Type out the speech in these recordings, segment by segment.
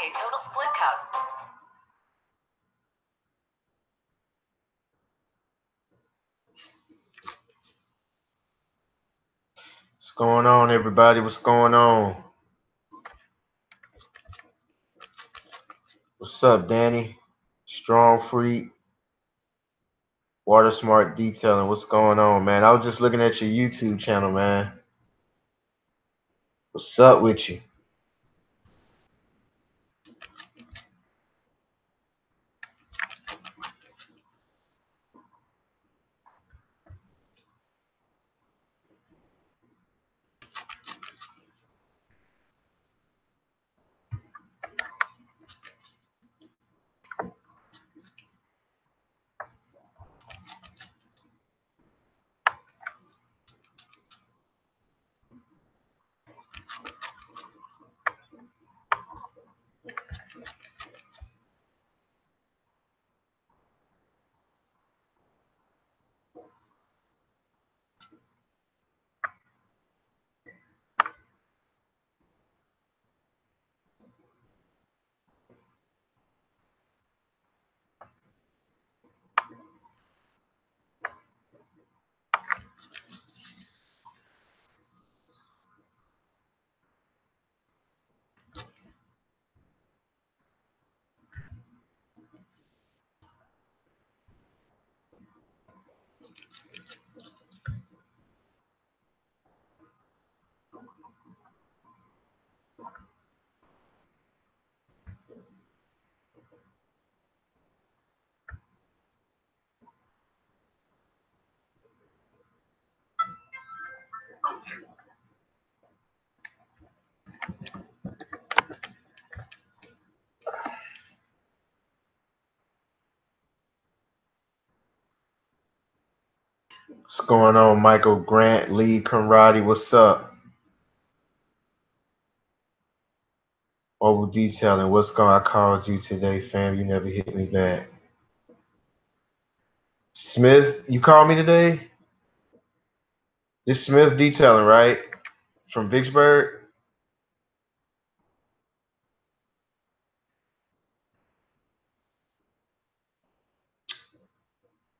a total split cup. What's going on, everybody? What's going on? What's up, Danny? Strong Freak, Water Smart Detailing. What's going on, man? I was just looking at your YouTube channel, man. What's up with you? What's going on, Michael Grant, Lee Conradi? What's up? Mobile Detailing. What's going on? I called you today, fam. You never hit me back. Smith, you called me today? This Smith Detailing, right? From Vicksburg?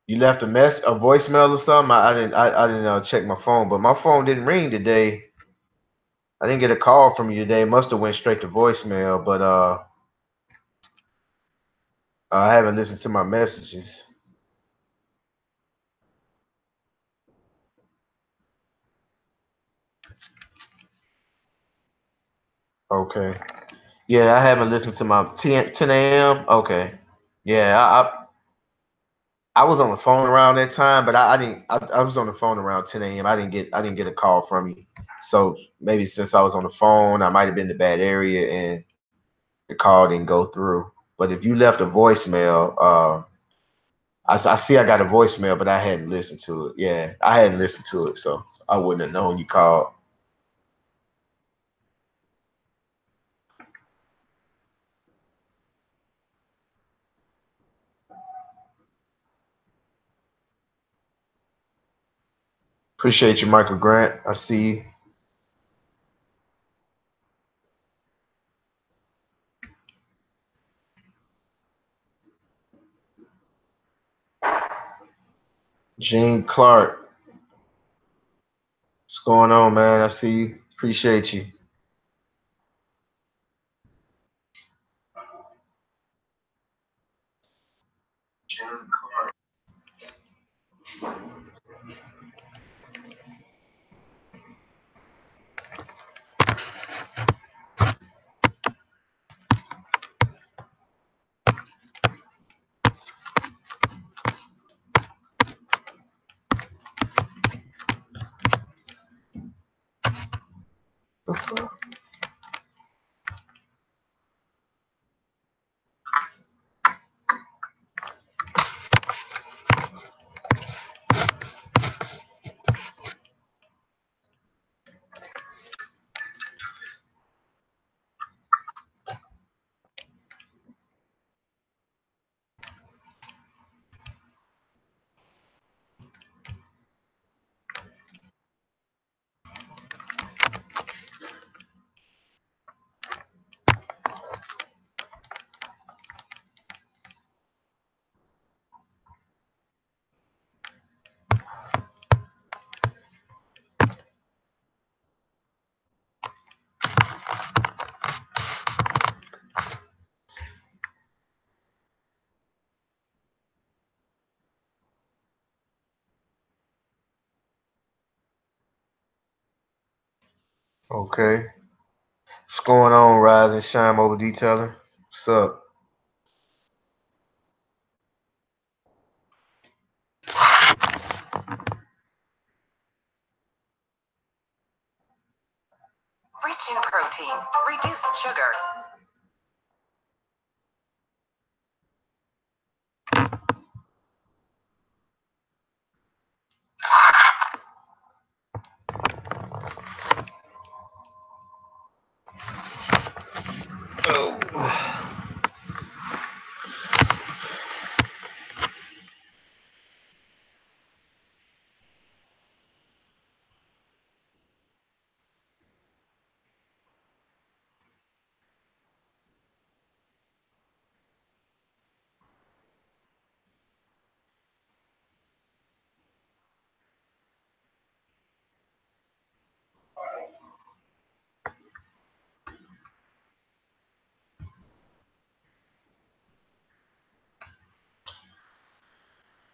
You left a voicemail or something. I didn't check my phone, but my phone didn't ring today. I didn't get a call from you today. It must have went straight to voicemail, but I haven't listened to my messages. Okay. Yeah, I haven't listened to my 10 a.m. Okay. Yeah, I was on the phone around that time, but I was on the phone around 10 a.m. I didn't get a call from you. So maybe since I was on the phone, I might have been in the bad area and the call didn't go through. But if you left a voicemail, I see I got a voicemail, but I hadn't listened to it. Yeah, I hadn't listened to it, so I wouldn't have known you called. Appreciate you, Michael Grant. I see you. Gene Clark. What's going on, man? I see you. Appreciate you. Gene Clark. The fuck? Okay. What's going on, Rise and Shine Mobile Detailing? What's up? Rich in protein, reduced sugar. Oh.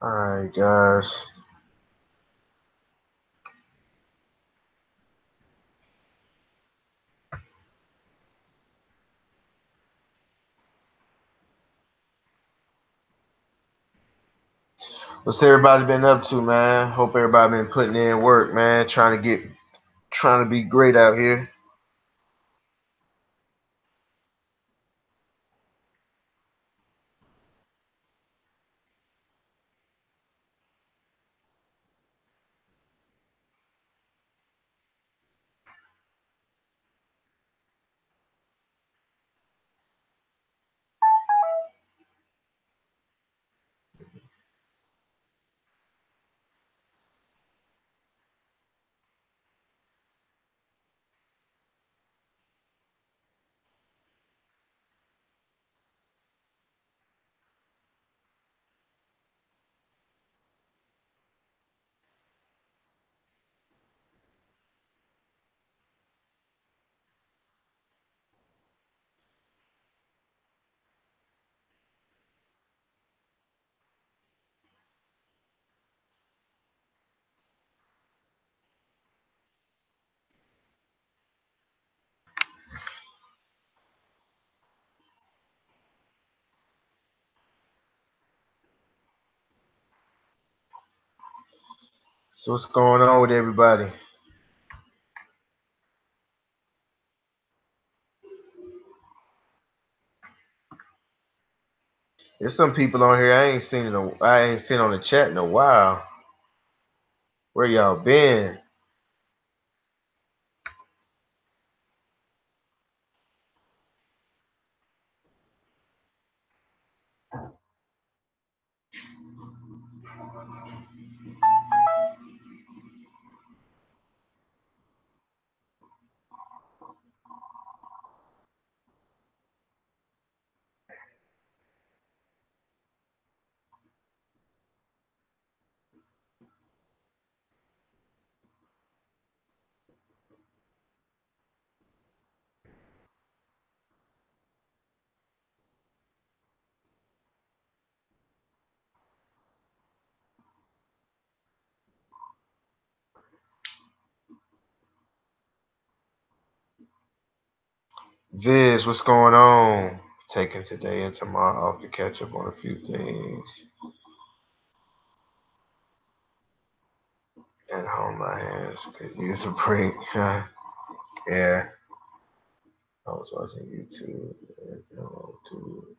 All right, guys. What's everybody been up to, man? Hope everybody been putting in work, man. Trying to be great out here. So what's going on with everybody? There's some people on here I ain't seen on the chat in a while. Where y'all been? Viz, what's going on? Taking today and tomorrow off to catch up on a few things. At home, my hands could use a break. Yeah, I was watching YouTube. And, to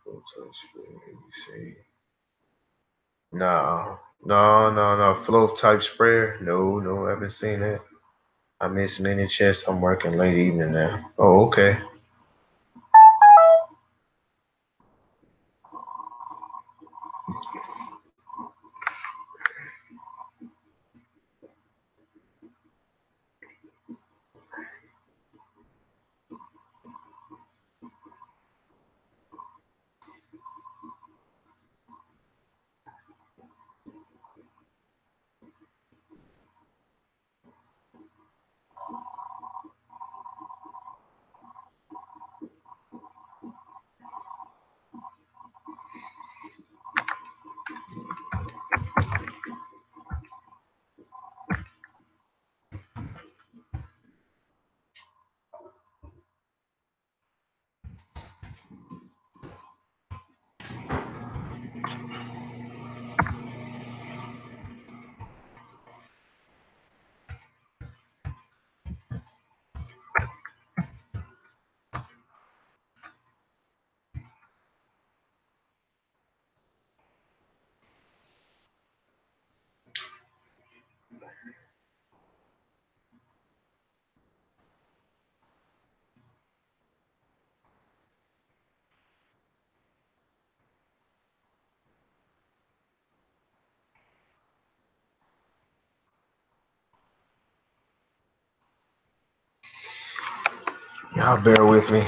full touch screen. You see? No, no. Flow type sprayer. No, no, I haven't seen that. I miss mini chess. I'm working late evening now. Oh, okay. Y'all bear with me.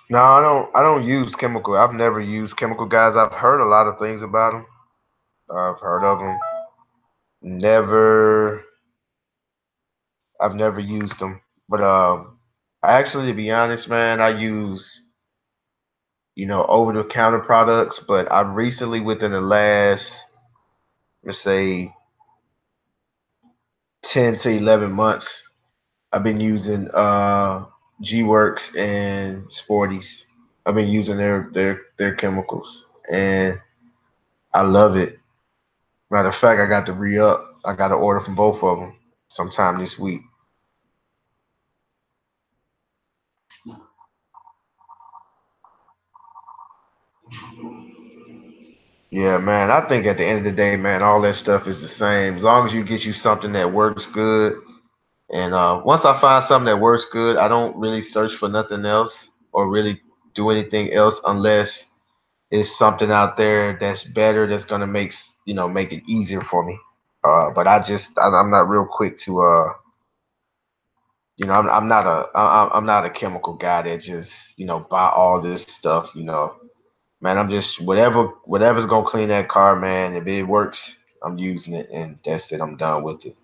No, I don't. I don't use chemical. I've never used chemical, guys. I've heard a lot of things about them. I've heard of them. Never. I've never used them. But I actually, to be honest, man, I use over the counter products. But I've recently, within the last, let's say, 10 to 11 months, I've been using G Works and Sporties. I've been using their chemicals, and I love it. Matter of fact, I got to re up. I got to order from both of them sometime this week. Yeah, man. I think at the end of the day, man, all that stuff is the same. As long as you get you something that works good. And once I find something that works good, I don't really search for nothing else or really do anything else unless it's something out there that's better, that's gonna make it easier for me. But I'm not real quick to I'm not a chemical guy that just buy all this stuff. Man, I'm just whatever's gonna clean that car, man. If it works, I'm using it, and that's it. I'm done with it.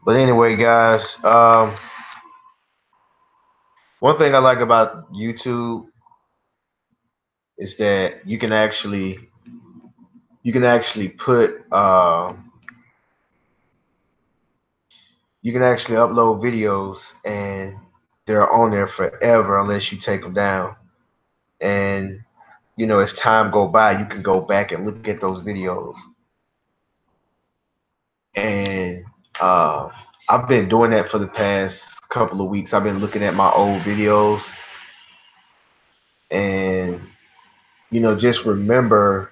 But anyway, guys, one thing I like about YouTube is that you can actually upload videos, and they're on there forever unless you take them down. And as time go by, you can go back and look at those videos. And uh, I've been doing that for the past couple of weeks. I've been looking at my old videos, and just remember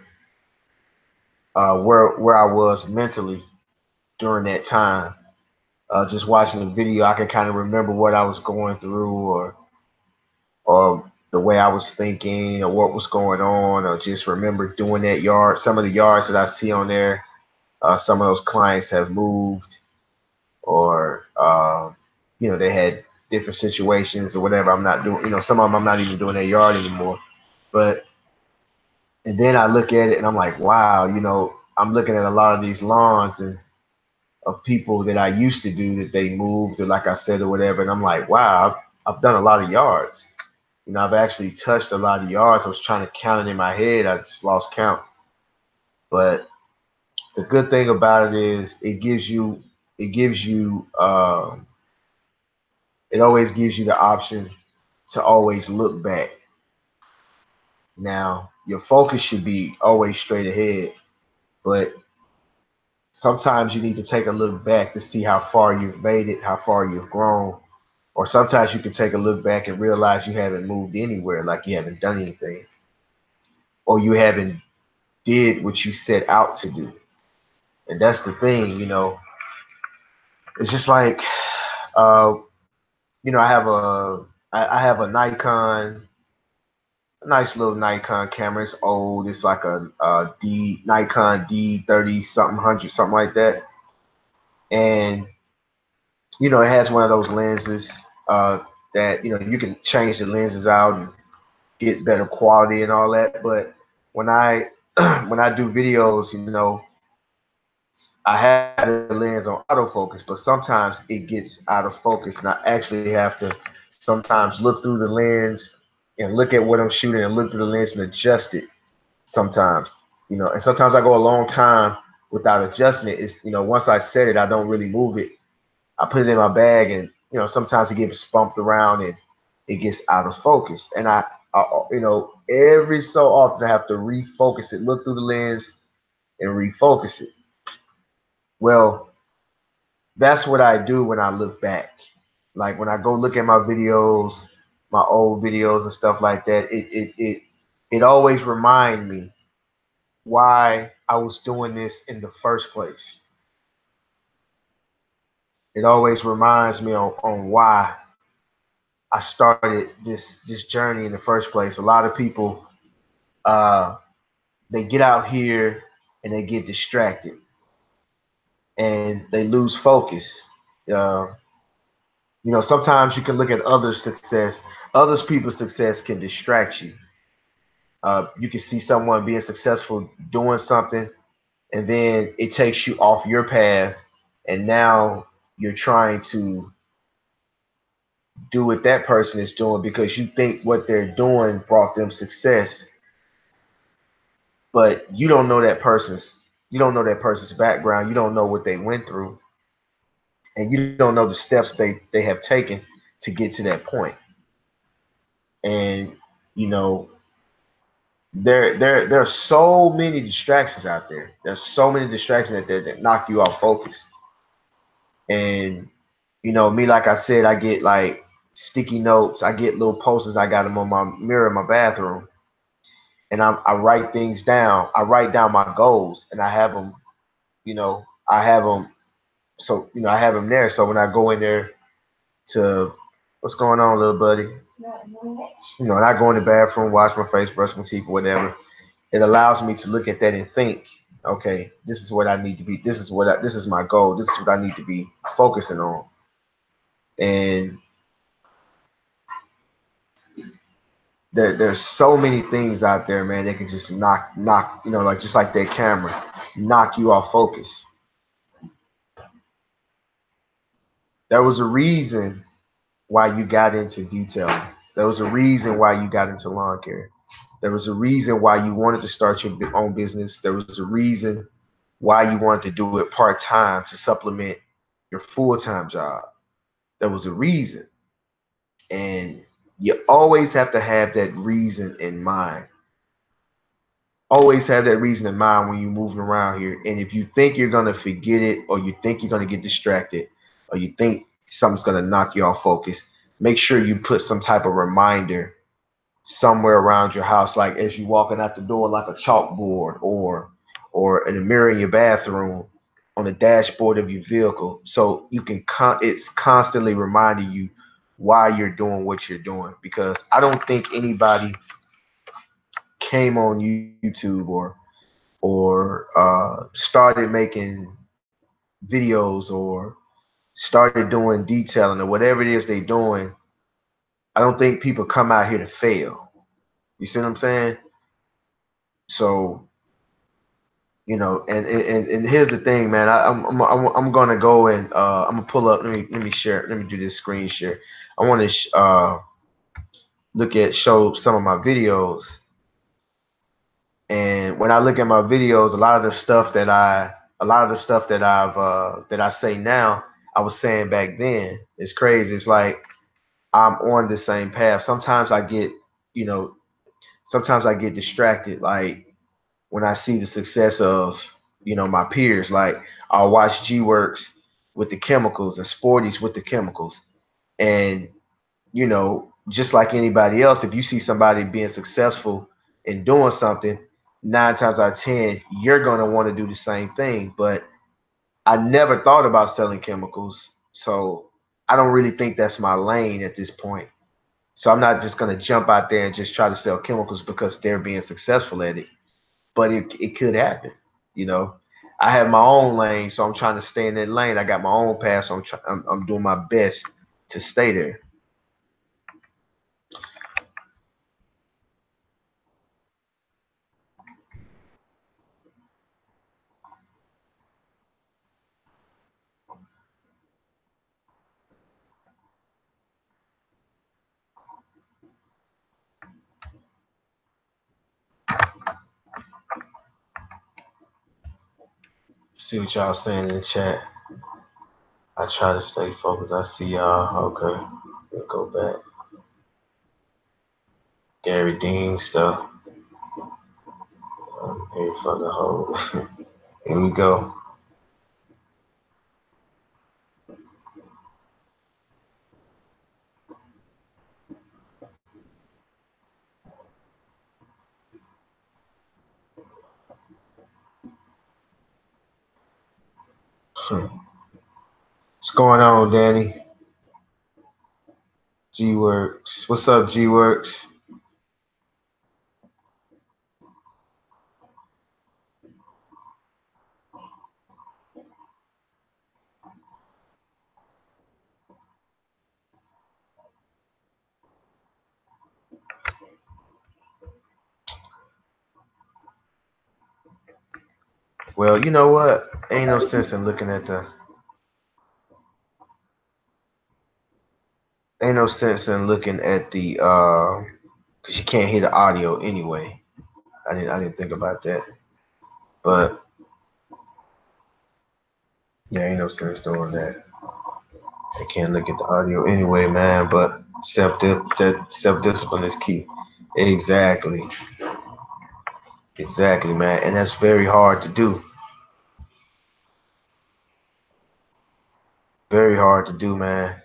where I was mentally during that time. Just watching the video, I can kind of remember what I was going through, or the way I was thinking, or what was going on, or just remember doing that yard. Some of the yards that I see on there, some of those clients have moved, or they had different situations or whatever. I'm not doing, some of them I'm not even doing their yard anymore. But and then I look at it and I'm like, wow, I'm looking at a lot of these lawns and of people that I used to do that they moved, or like I said, or whatever. And I'm like, wow, I've done a lot of yards. I've actually touched a lot of yards. I was trying to count it in my head. I just lost count. But the good thing about it is it gives you it always gives you the option to always look back. Now, your focus should be always straight ahead, but sometimes you need to take a look back to see how far you've made it, how far you've grown. Or sometimes you can take a look back and realize you haven't moved anywhere, like you haven't done anything, or you haven't did what you set out to do. And that's the thing, it's just like, uh, I have a Nikon, a nice little Nikon camera. It's old. It's like a Nikon D 30 something hundred, something like that. And It has one of those lenses that you can change the lenses out and get better quality and all that. But when I when I do videos, I have the lens on autofocus, but sometimes it gets out of focus, and I actually have to sometimes look through the lens and look at what I'm shooting and look through the lens and adjust it. Sometimes, and sometimes I go a long time without adjusting it. It's once I set it, I don't really move it. I put it in my bag, and sometimes it gets bumped around and it gets out of focus. And every so often I have to refocus it, look through the lens and refocus it. Well, that's what I do when I look back. Like when I go look at my videos, my old videos and stuff like that, it always remind me why I was doing this in the first place. It always reminds me on why I started this journey in the first place. A lot of people uh, they get out here and they get distracted and they lose focus. Uh, sometimes you can look at others' success. Others people's success can distract you. You can see someone being successful doing something, and then it takes you off your path, and now you're trying to do what that person is doing because you think what they're doing brought them success, but you don't know that person's background. You don't know what they went through, and you don't know the steps they have taken to get to that point. And you know there are so many distractions out there. There's so many distractions that knock you off focus. And me, like I said, I get like sticky notes. I get little posters. I got them on my mirror in my bathroom, and I write things down. I write down my goals, and I have them. I have them. So I have them there. So when I go in there to what's going on, little buddy? And I go in the bathroom, wash my face, brush my teeth, or whatever. It allows me to look at that and think, okay, this is what I need to be. This is my goal. This is what I need to be focusing on. And there's so many things out there, man, that can just knock, like just like that camera, knock you off focus. There was a reason why you got into detailing. There was a reason why you got into lawn care. There was a reason why you wanted to start your own business. There was a reason why you wanted to do it part time to supplement your full time job. There was a reason. And you always have to have that reason in mind. Always have that reason in mind when you're moving around here. And if you think you're going to forget it, or you think you're going to get distracted, or you think something's going to knock you off focus, make sure you put some type of reminder somewhere around your house, like as you walking out the door, like a chalkboard, or in a mirror in your bathroom, on the dashboard of your vehicle, so you can it's constantly reminding you why you're doing what you're doing. Because I don't think anybody came on YouTube or started making videos or started doing detailing or whatever it is they're doing. I don't think people come out here to fail. You see what I'm saying? So and here's the thing, man. I'm gonna go and I'm gonna pull up. Let me share. Let me do this screen share. I want to show some of my videos. And when I look at my videos, a lot of the stuff that I say now, I was saying back then. It's crazy. It's like I'm on the same path. You know, sometimes I get distracted. Like when I see the success of my peers. Like I'll watch G Works with the chemicals and Sporties with the chemicals, and just like anybody else, if you see somebody being successful in doing something, 9 times out of 10 you're gonna want to do the same thing. But I never thought about selling chemicals, so I don't really think that's my lane at this point. So I'm not just gonna jump out there and just try to sell chemicals because they're being successful at it. But it could happen, you know. I have my own lane, so I'm trying to stay in that lane. I got my own path, so I'm doing my best to stay there. See what y'all saying in the chat. I try to stay focused. I see y'all. Okay, we'll go back. Gary Dean stuff. I'm here for the whole. Here we go. What's going on, Danny? G Works. What's up, G Works? Well, you know what? Ain't no sense in looking at the. Ain't no sense in looking at the. Cause you can't hear the audio anyway. I didn't think about that. But yeah, ain't no sense doing that. I can't look at the audio anyway, man. But self discipline is key. Exactly, exactly, man. And that's very hard to do. Very hard to do, man.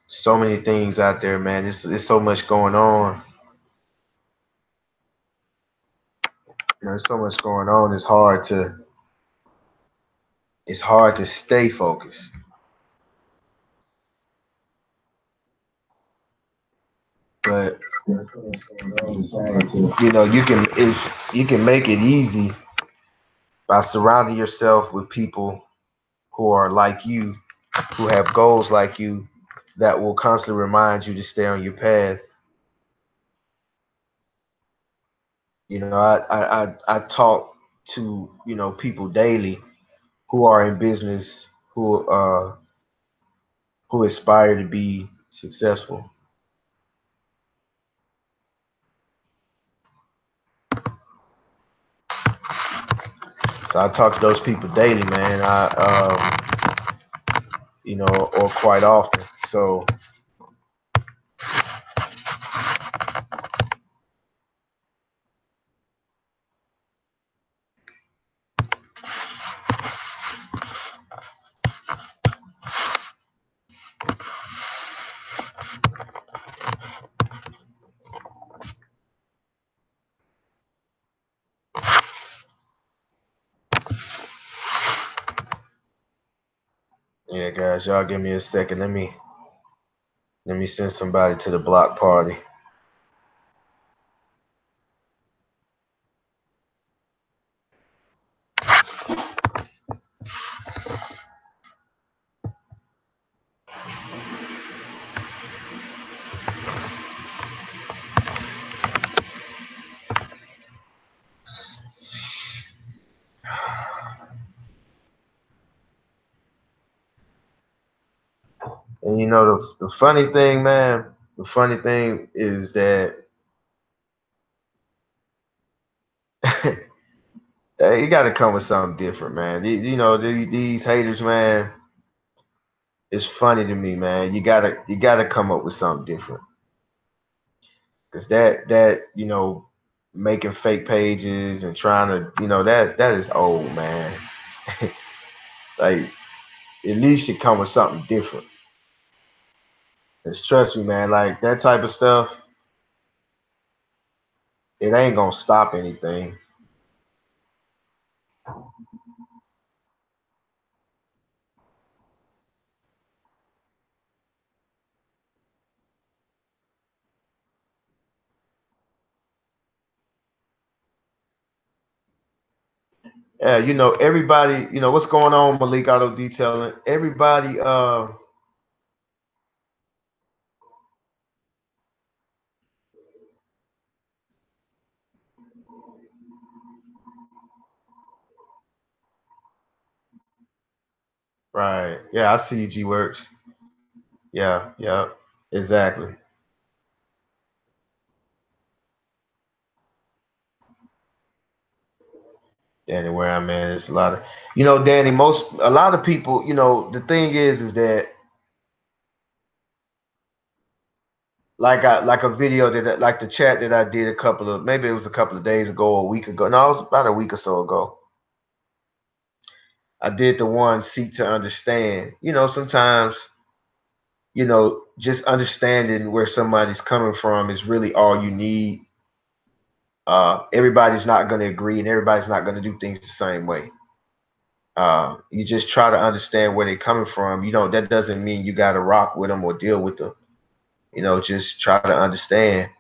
So many things out there, man. It's so much going on. There's so much going on. It's hard to stay focused. But you can make it easy by surrounding yourself with people who are like you, who have goals like you, that will constantly remind you to stay on your path. I talk to people daily who are in business, who aspire to be successful. So I talk to those people daily, man. Or quite often. So yeah, guys, y'all give me a second. Let me send somebody to the block party. And the funny thing, man, the funny thing is that you got to come with something different, man. These haters, man. It's funny to me, man. You gotta come up with something different, because that making fake pages and trying to that is old, man. Like, at least you come with something different. Cause trust me, man, like that type of stuff, it ain't gonna stop anything. Yeah, everybody, what's going on, Malik Auto Detailing. Everybody, right. Yeah, I see you, G Works. Yeah, yeah, exactly. Danny, where I'm at, it's a lot of, Danny, a lot of people, the thing is that like a video like the chat that I did maybe it was a couple of days ago or a week ago. No, it was about a week or so ago. I did the one seek to understand. Sometimes, just understanding where somebody's coming from is really all you need. Everybody's not going to agree and everybody's not going to do things the same way. You just try to understand where they're coming from. That doesn't mean you got to rock with them or deal with them. Just try to understand,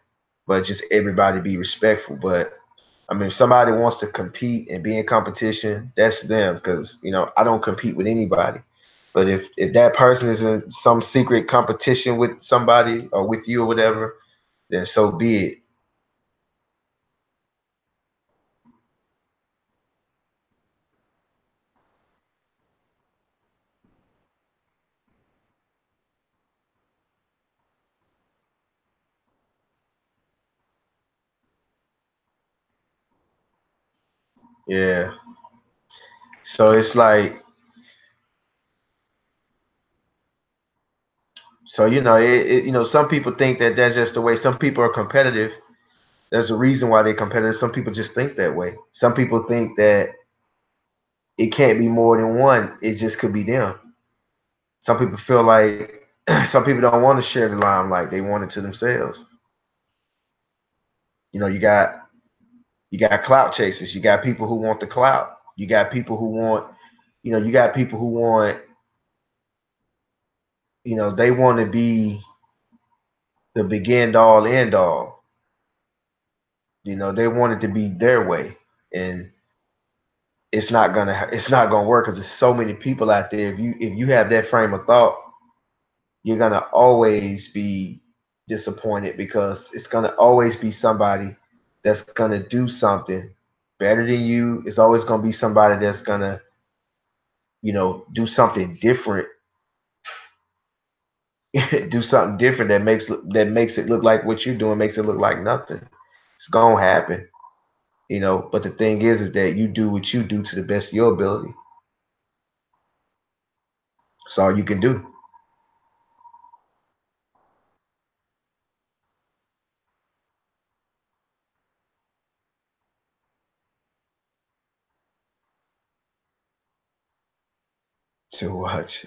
but just everybody be respectful. But I mean, if somebody wants to compete and be in competition, that's them. Because I don't compete with anybody. But if that person is in some secret competition with somebody or with you or whatever, then so be it. Yeah. So it's like, so some people think that that's just the way. Some people are competitive. There's a reason why they're competitive. Some people just think that way. Some people think that it can't be more than one. It just could be them. Some people feel like some people don't want to share the limelight. They want it to themselves. You got clout chasers. You got people who want the clout. You got people who want, you got people who want, they want to be the begin all end all. They want it to be their way, and it's not gonna work because there's so many people out there. If you have that frame of thought, you're gonna always be disappointed because it's gonna always be somebody that's gonna do something better than you. It's always gonna be somebody that's gonna, do something different, do something different that makes it look like what you're doing makes it look like nothing. It's gonna happen, But the thing is that you do what you do to the best of your ability. That's all you can do. To watch.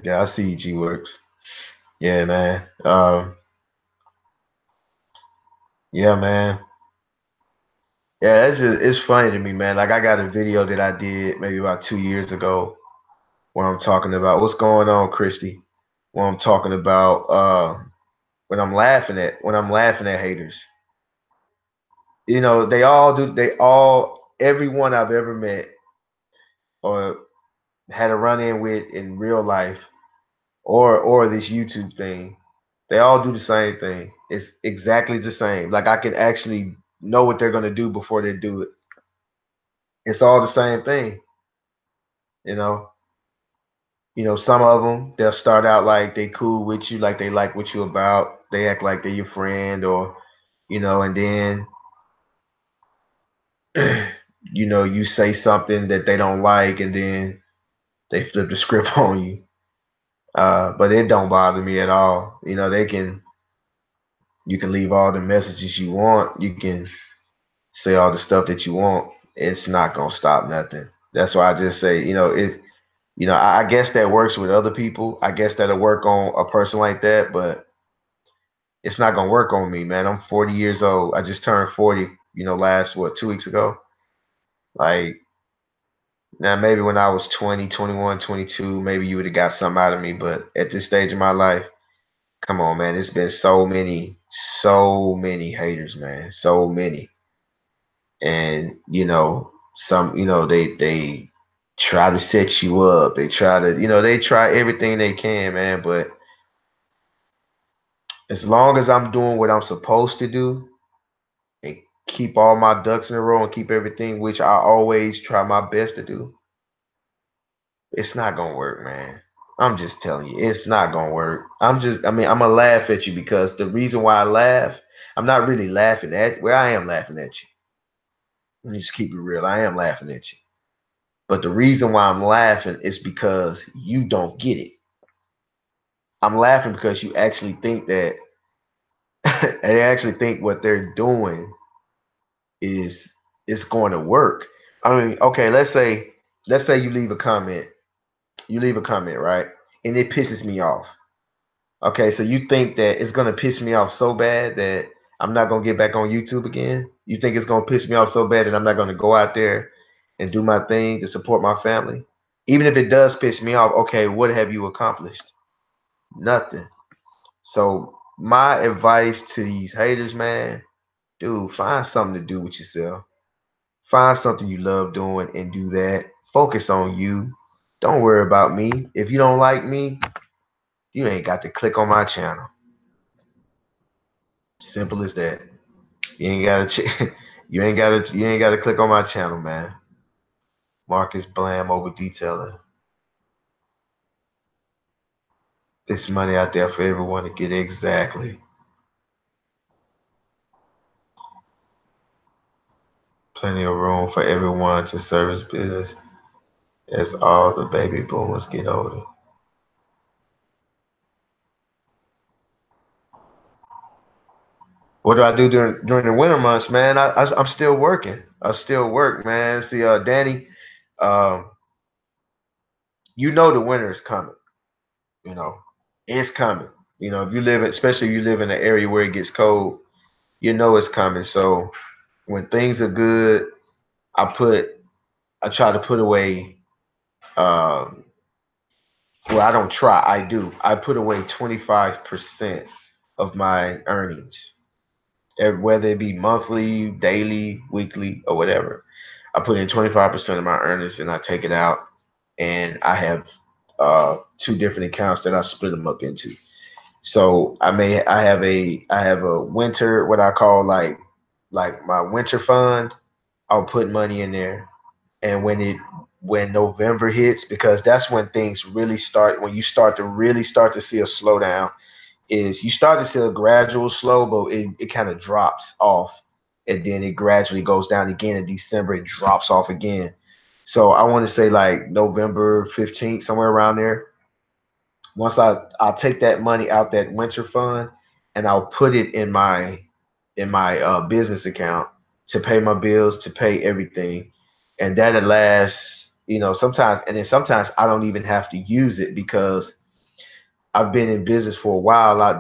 Yeah, I see G Works. Yeah, man. Yeah, man. Yeah, it's funny to me, man. Like I got a video that I did maybe about 2 years ago where I'm talking about what's going on, Christy. Where I'm talking about when I'm laughing at haters. Everyone I've ever met or had a run in with in real life or this YouTube thing, they all do the same thing. It's exactly the same. Like I can actually know what they're gonna do before they do it. It's all the same thing, you know. Some of them they'll start out like they cool with you, like they like what you about. They act like they're your friend, or and then you say something that they don't like, and then they flip the script on you. But it don't bother me at all. You can leave all the messages you want. You can say all the stuff that you want. It's not gonna stop nothing. That's why I just say, I guess that works with other people. I guess that'll work on a person like that, but it's not gonna work on me, man. I'm 40 years old. I just turned 40, last 2 weeks ago. Like now maybe when I was 20, 21, 22, maybe you would have got something out of me. But at this stage of my life, Come on, man. It's been so many haters, man. So many. And some, they try to set you up. They try to, they try everything they can, man. But as long as I'm doing what I'm supposed to do and keep all my ducks in a row and keep everything, which I always try my best to do, it's not gonna work, man. I'm just telling you, it's not gonna work. I'm gonna laugh at you because the reason why I laugh, I'm not really laughing at, well, I am laughing at you. Let me just keep it real. I am laughing at you. But the reason why I'm laughing is because you don't get it. I'm laughing because you actually think that they actually think what they're doing is it's going to work. I mean, okay, let's say you leave a comment, right? And it pisses me off. Okay, so you think that it's gonna piss me off so bad that I'm not gonna get back on YouTube again? You think it's gonna piss me off so bad that I'm not gonna go out there and do my thing to support my family? Even if it does piss me off, okay, what have you accomplished? Nothing. So my advice to these haters, man, dude, find something to do with yourself. Find something you love doing and do that. Focus on you. Don't worry about me. If you don't like me, you ain't got to click on my channel. Simple as that. You ain't gotta you ain't gotta click on my channel, man. Marcus Blam over detailing. This money out there for everyone to get exactly. Plenty of room for everyone to service business as all the baby boomers get older. What do I do during the winter months, man? I'm still working. I still work, man. See, Danny, um, you know the winter is coming. You know, it's coming. If you live, especially if you live in an area where it gets cold, you know it's coming. So when things are good, I put I try to put away. Um, well, I don't try. I do. I put away 25% of my earnings, whether it be monthly, daily, weekly, or whatever. I put in 25% of my earnings and I take it out, and I have two different accounts that I split them up into. So I have a winter, what I call like my winter fund. I'll put money in there, and when November hits, because that's when things really start. When you start to see a slowdown, is you start to see a gradual slow, but it kind of drops off, and then it gradually goes down again. In December, it drops off again. So I want to say like November 15th, somewhere around there. Once I'll take that money out that winter fund, and I'll put it in my business account to pay my bills, to pay everything, and that'll last. Sometimes, and then sometimes I don't even have to use it because I've been in business for a while. After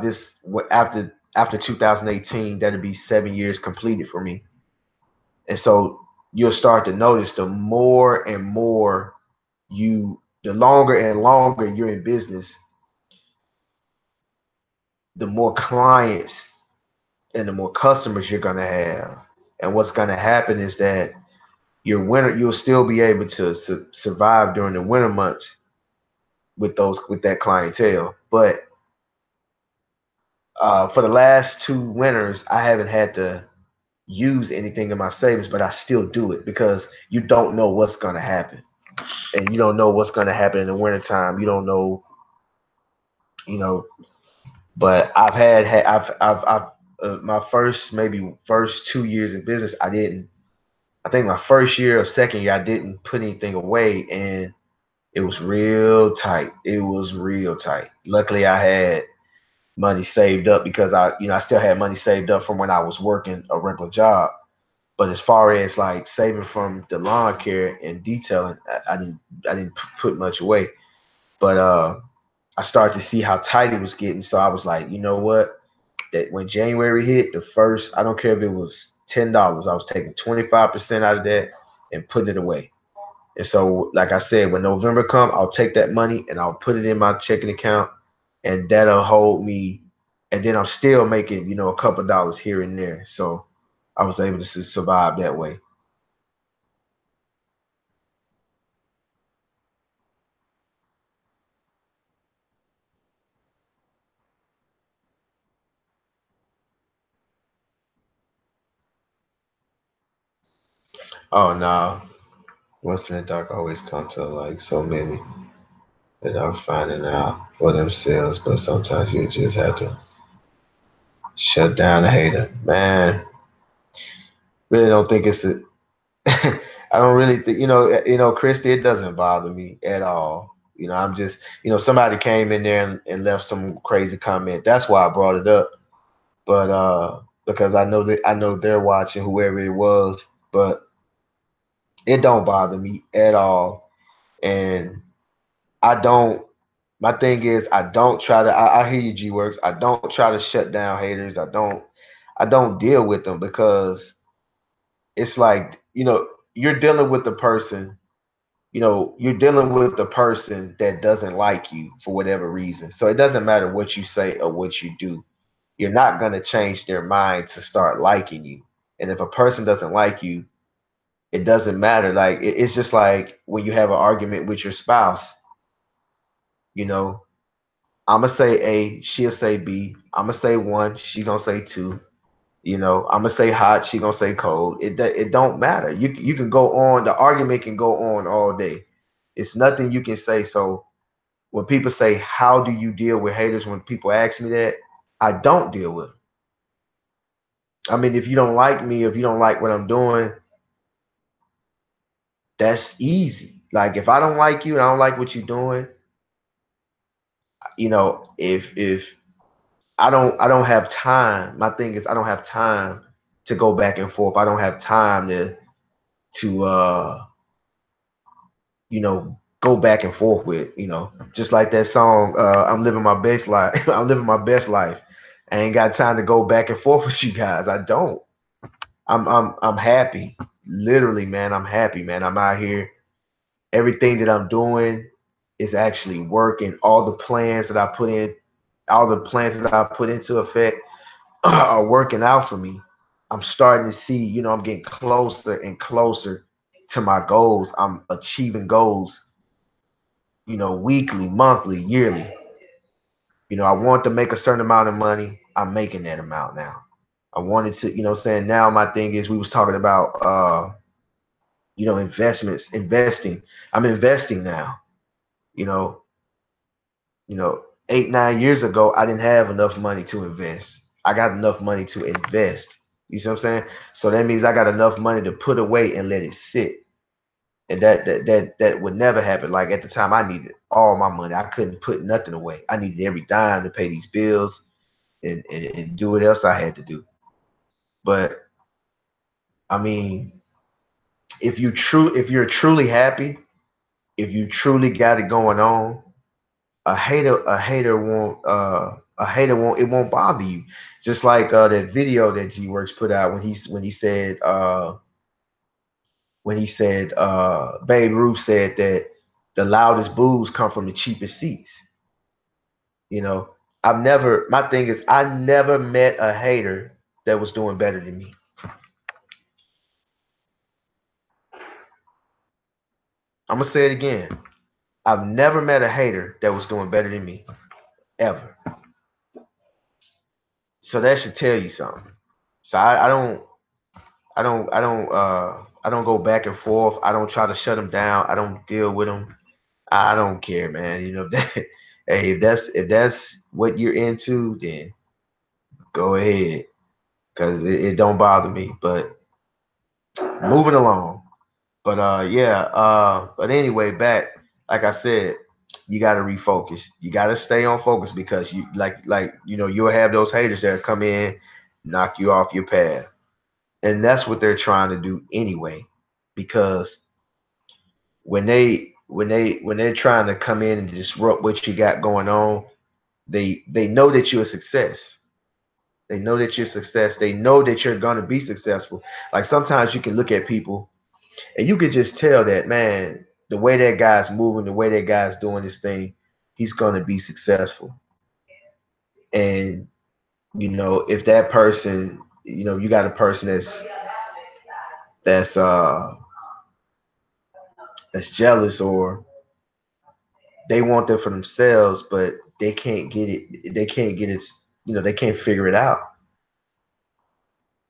2018, that'll be 7 years completed for me, and so you'll start to notice the longer and longer you're in business, the more clients and the more customers you're gonna have. And what's gonna happen is that you'll still be able to survive during the winter months with that clientele. But for the last two winters, I haven't had to use anything in my savings, but I still do it because you don't know what's gonna happen, and you don't know what's gonna happen in the wintertime. You don't know, you know. But I've my first 2 years in business, I didn't. I think my first year or second year, I didn't put anything away, and it was real tight. It was real tight. Luckily, I had money saved up because I still had money saved up from when I was working a regular job. But as far as like saving from the lawn care and detailing, I didn't put much away. But I started to see how tight it was getting, so I was like, you know what? That when January hit, the first, I don't care if it was $10, I was taking 25% out of that and putting it away. And so, like I said, when November come, I'll take that money and I'll put it in my checking account, and that'll hold me and then I'm still making, a couple dollars here and there. So I was able to survive that way. Oh no, what's in the dark always come to like so many that are finding out for themselves, but sometimes you just have to shut down a hater. Man, really don't think it's a I don't really think, Christy, it doesn't bother me at all. I'm just, somebody came in there and left some crazy comment. That's why I brought it up. But because I know they're watching, whoever it was, but it don't bother me at all. And I don't my thing is I don't try to I hear you, G Works. I don't try to shut down haters. I don't deal with them because it's like, you're dealing with the person, you're dealing with the person that doesn't like you for whatever reason. So it doesn't matter what you say or what you do. You're not going to change their mind to start liking you. And if a person doesn't like you, it doesn't matter. Like it's just like when you have an argument with your spouse, you know, I'm gonna say A, she'll say B. I'm gonna say one, she gonna say two. I'm gonna say hot, she gonna say cold. It don't matter. You can go on. The argument can go on all day. It's nothing you can say. So when people say, "How do you deal with haters?" When people ask me that, I don't deal with them. I mean, if you don't like me, if you don't like what I'm doing, that's easy. Like if I don't like you and I don't like what you're doing, if I don't have time. My thing is I don't have time to go back and forth. I don't have time to go back and forth with, just like that song, I'm living my best life. I'm living my best life. I ain't got time to go back and forth with you guys. I don't. I'm happy. Literally, man, I'm happy, man. I'm out here. Everything that I'm doing is actually working. All the plans that I put into effect are working out for me. I'm starting to see, I'm getting closer and closer to my goals. I'm achieving goals, weekly, monthly, yearly. I want to make a certain amount of money. I'm making that amount now. I wanted to, saying now my thing is we was talking about investments, investing. I'm investing now. You know, 8, 9 years ago, I didn't have enough money to invest. I got enough money to invest. You see what I'm saying? So that means I got enough money to put away and let it sit. And that would never happen. Like at the time, I needed all my money. I couldn't put nothing away. I needed every dime to pay these bills and do what else I had to do. But I mean, if you're truly happy, if you truly got it going on, a hater won't it won't bother you. Just like that video that G Works put out when he said Babe Ruth said that the loudest boos come from the cheapest seats. You know, my thing is I never met a hater that was doing better than me. I'm gonna say it again. I've never met a hater that was doing better than me ever. So that should tell you something. So I don't go back and forth. I don't try to shut them down. I don't deal with them. I don't care, man. Hey, if that's what you're into, then go ahead, cause it don't bother me. But moving along. But yeah. But anyway, back like I said, you got to refocus. You got to stay on focus because you you'll have those haters that come in, knock you off your path, and that's what they're trying to do anyway. Because when they're trying to come in and disrupt what you got going on, they know that you're a success. They know that you're a success. They know that you're gonna be successful. Like sometimes you can look at people and you can just tell that, man, the way that guy's moving, the way that guy's doing this thing, he's gonna be successful. And if that person, you got a person that's that's jealous, or they want that for themselves, but they can't get it. They can't get it. They can't figure it out.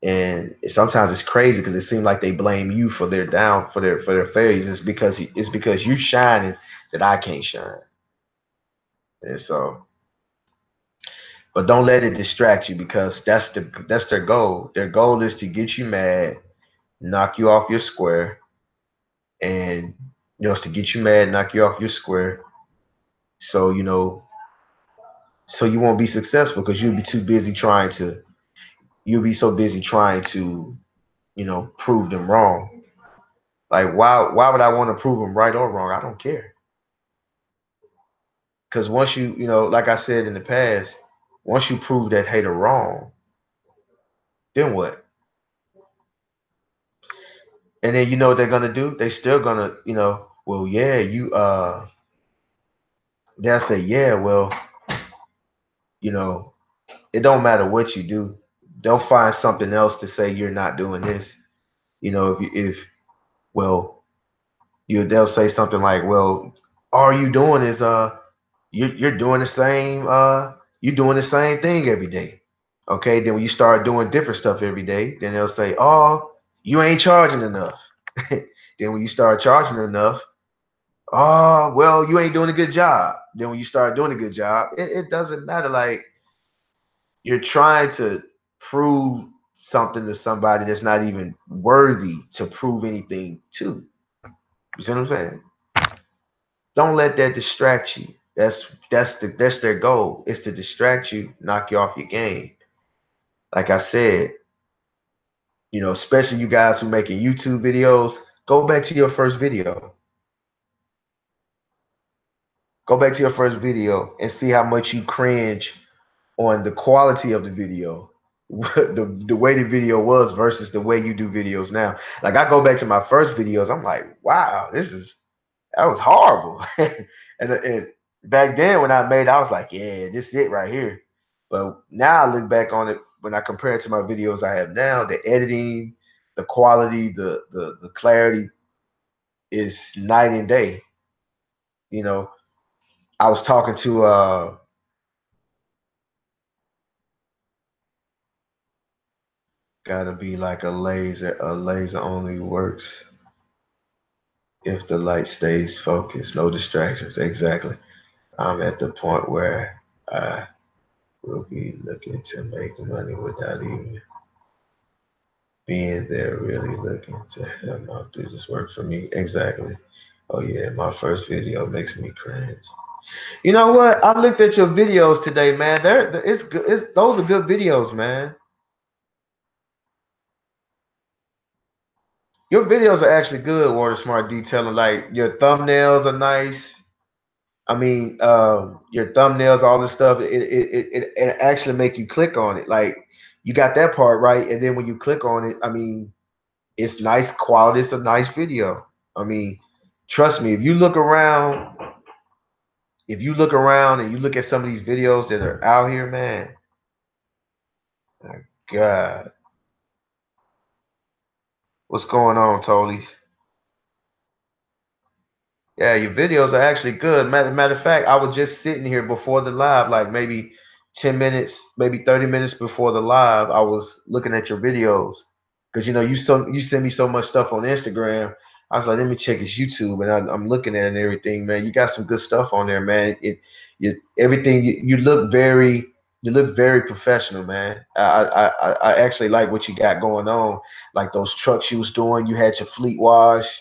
And sometimes it's crazy because it seems like they blame you for their for their failures. It's because you shining that I can't shine. And so, but don't let it distract you, because that's their goal. Their goal is to get you mad, knock you off your square, and it's to get you mad, knock you off your square. So so you won't be successful, because you'll be so busy trying to prove them wrong. Like, why would I want to prove them right or wrong? I don't care. Because once like I said in the past, once you prove that hater wrong, then what? And then you know what they're gonna do? They still gonna, well, yeah, they'll say, yeah, well, you know, it don't matter what you do. They'll find something else to say you're not doing this. If well, they'll say something like, well, all you doing is you're doing the same you're doing the same thing every day. Okay, then when you start doing different stuff every day, then they'll say, oh, you ain't charging enough. Then when you start charging enough, oh, well, you ain't doing a good job. Then when you start doing a good job, it doesn't matter. Like, you're trying to prove something to somebody that's not even worthy to prove anything to. You see what I'm saying? Don't let that distract you. That's their goal. Is to distract you, knock you off your game. Like I said, especially you guys who making YouTube videos, go back to your first video. Go back to your first video and see how much you cringe on the quality of the video, the way the video was versus the way you do videos now. Like, I go back to my first videos, I'm like, wow, that was horrible. and back then when I made it, I was like, yeah, this is it right here. But now I look back on it, when I compare it to my videos I have now, the editing, the quality, the clarity is night and day. You know, I was talking to gotta be like a laser. A laser only works if the light stays focused, no distractions. Exactly. I'm at the point where I will be looking to make money without even being there, really looking to have my business work for me. Exactly. Oh yeah, my first video makes me cringe. You know what? I looked at your videos today, man. It's good. Those are good videos, man. Your videos are actually good, Water Smart Detailing. Like, your thumbnails are nice. I mean, your thumbnails, all this stuff, it actually make you click on it. Like, you got that part right, and then when you click on it, I mean, it's nice quality. It's a nice video. I mean, trust me, if you look around and you look at some of these videos that are out here, man, my God, what's going on, Tolies? Yeah, your videos are actually good. Matter of fact, I was just sitting here before the live, like maybe 10 minutes, maybe 30 minutes before the live. I was looking at your videos because you send me so much stuff on Instagram. I was like, let me check his YouTube, and I'm looking at it and everything, man. You got some good stuff on there, man. Everything you look very professional, man. I actually like what you got going on, like those trucks you was doing. You had your fleet wash,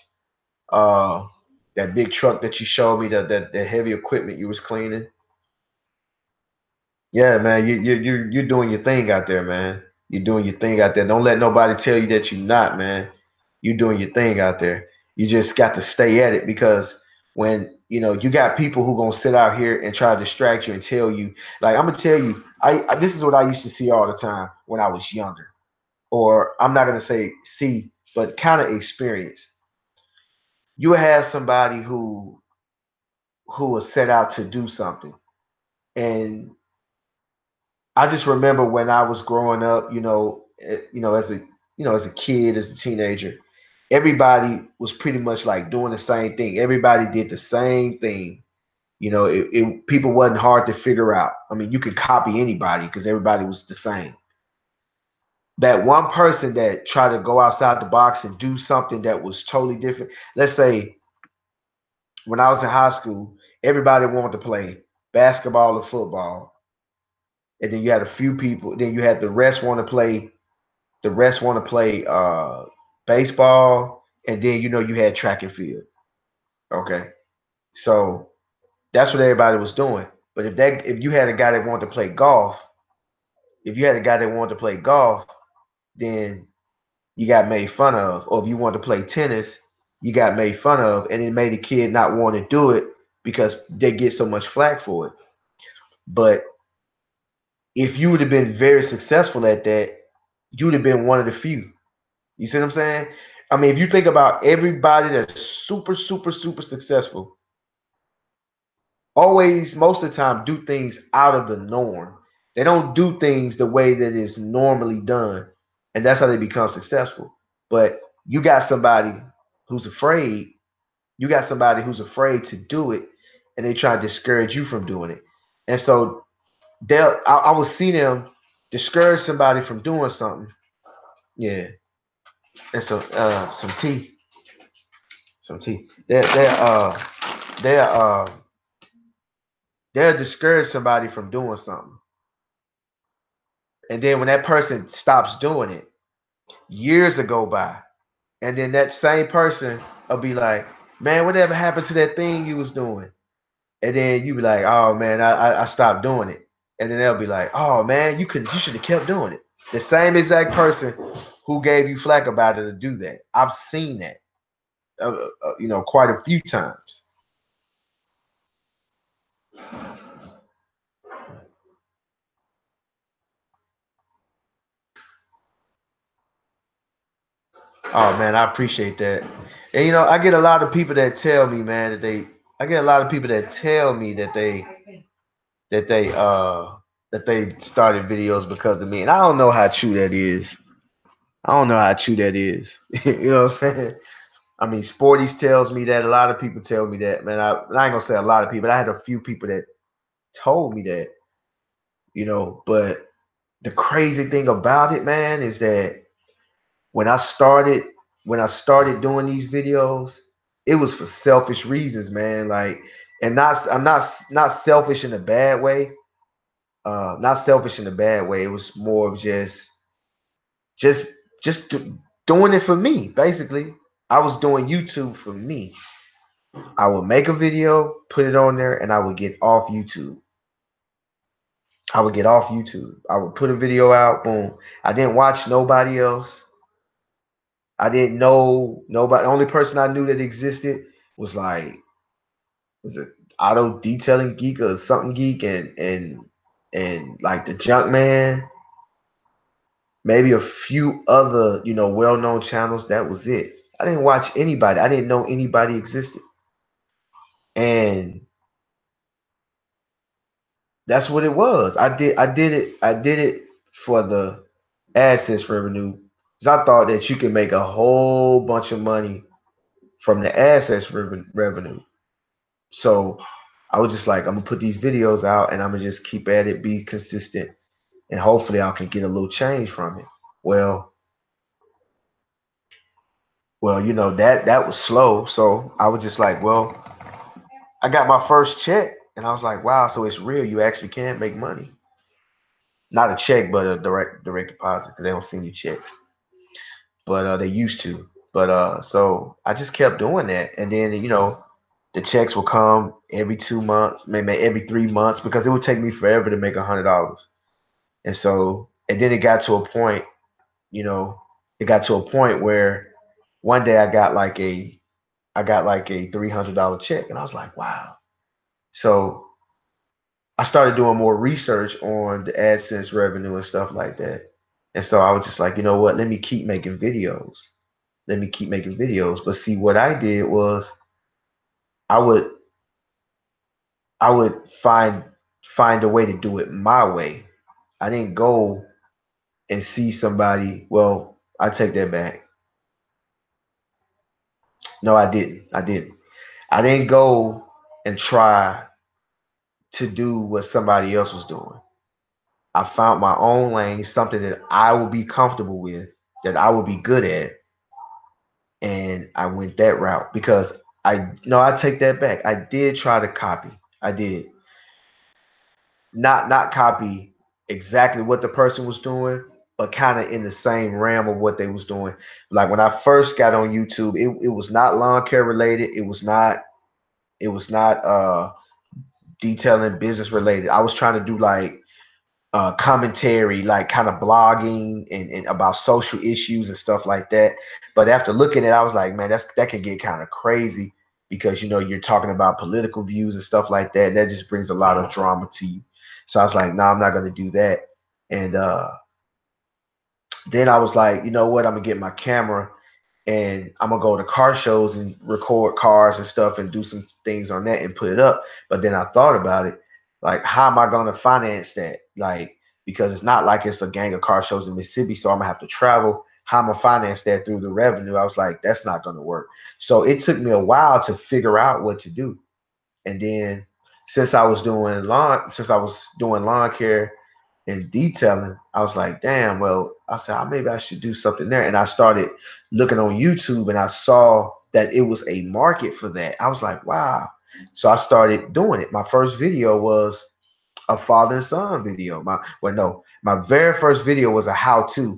uh, that big truck that you showed me, that heavy equipment you was cleaning. Yeah, man, you're doing your thing out there, man. You're doing your thing out there. Don't let nobody tell you that you're not, man. You're doing your thing out there. You just got to stay at it, because when you got people who gonna sit out here and try to distract you and tell you, like, I'm gonna tell you, this is what I used to see all the time when I was younger, or I'm not gonna say see, but kind of experience. You would have somebody who will set out to do something, and I just remember when I was growing up, as a as a kid, as a teenager, everybody was pretty much like doing the same thing. Everybody did the same thing. People wasn't hard to figure out. I mean, you could copy anybody because everybody was the same. That one person that tried to go outside the box and do something that was totally different. Let's say when I was in high school, everybody wanted to play basketball or football, and then you had a few people. Then you had the rest want to play. The rest want to play baseball, and then you had track and field. Okay, so that's what everybody was doing. But if you had a guy that wanted to play golf, if you had a guy that wanted to play golf, then you got made fun of. Or if you wanted to play tennis, you got made fun of, and it made a kid not want to do it because they get so much flack for it. But if you would have been very successful at that, you would have been one of the few. You see what I'm saying? I mean, if you think about everybody that's super, super, super successful, always, most of the time, do things out of the norm. They don't do things the way that is normally done. And that's how they become successful. But you got somebody who's afraid, you got somebody who's afraid to do it, and they try to discourage you from doing it. And so I will see them discourage somebody from doing something. Yeah. And so some tea. They're they'll discourage somebody from doing something. And then when that person stops doing it, years will go by. And then that same person will be like, man, whatever happened to that thing you was doing? And then you be like, oh man, I stopped doing it. And then they'll be like, oh man, you should have kept doing it. The same exact person who gave you flack about it to do that. I've seen that, quite a few times. Oh man, I appreciate that. And I get a lot of people that tell me, man, I get a lot of people that tell me that they uh that they started videos because of me. And I don't know how true that is. I don't know how true that is. You know what I'm saying? I mean, Sporties tells me that. A lot of people tell me that, man. I ain't gonna say a lot of people. I had a few people that told me that, but the crazy thing about it, man, is that when I started when I started doing these videos, it was for selfish reasons, man. Like, and I'm not selfish in a bad way. Not selfish in a bad way. It was more of just doing it for me, basically. I was doing YouTube for me. I would make a video, put it on there, and I would get off YouTube. I would get off YouTube. I would put a video out, boom. I didn't watch nobody else. I didn't know nobody. The only person I knew that existed was like, was it auto detailing geek or something geek, and like the junk man, maybe a few other well-known channels. That was it. I didn't watch anybody. I didn't know anybody existed, and that's what it was. I did it for the AdSense revenue because I thought that you could make a whole bunch of money from the AdSense revenue. So I was just like, I'm gonna put these videos out and I'm gonna just keep at it, be consistent, and hopefully I can get a little change from it. Well, that was slow. So I was just like, well, I got my first check, and I was like, wow, so it's real. You actually can make money. Not a check, but a direct deposit because they don't send you checks, but they used to. But so I just kept doing that, and then the checks will come every 2 months, maybe every 3 months, because it would take me forever to make $100. And so, and then it got to a point, you know, it got to a point where one day I got like a $300 check, and I was like, wow. So I started doing more research on the AdSense revenue and stuff like that. And so I was just like, you know what? Let me keep making videos. Let me keep making videos. But see, what I did was I would I would find a way to do it my way. I didn't go and see somebody. Well, I take that back. No, I didn't. I didn't. I didn't go and try to do what somebody else was doing. I found my own lane, something that I will be comfortable with, that I will be good at, and I went that route because I no, I take that back. I did try to copy. I did not copy exactly what the person was doing, but kind of in the same realm of what they was doing. Like when I first got on YouTube, it was not lawn care related. It was not detailing business related. I was trying to do like commentary, like kind of blogging and about social issues and stuff like that. But after looking at it, I was like, man, that can get kind of crazy because you're talking about political views and stuff like that. And that just brings a lot of drama to you. So I was like, no, I'm not going to do that. And then I was like, you know what? I'm gonna get my camera and I'm gonna go to car shows and record cars and stuff and do some things on that and put it up. But then I thought about it, like, how am I gonna finance that? Like, because it's not like it's a gang of car shows in Mississippi, so I'm gonna have to travel. How am I finance that through the revenue? I was like, that's not gonna work. So it took me a while to figure out what to do. And then since I was doing lawn care and detailing, I was like, damn, well, I said, maybe I should do something there. And I started looking on YouTube and I saw that it was a market for that. I was like, wow. So I started doing it. My first video was a father and son video. My very first video was a how to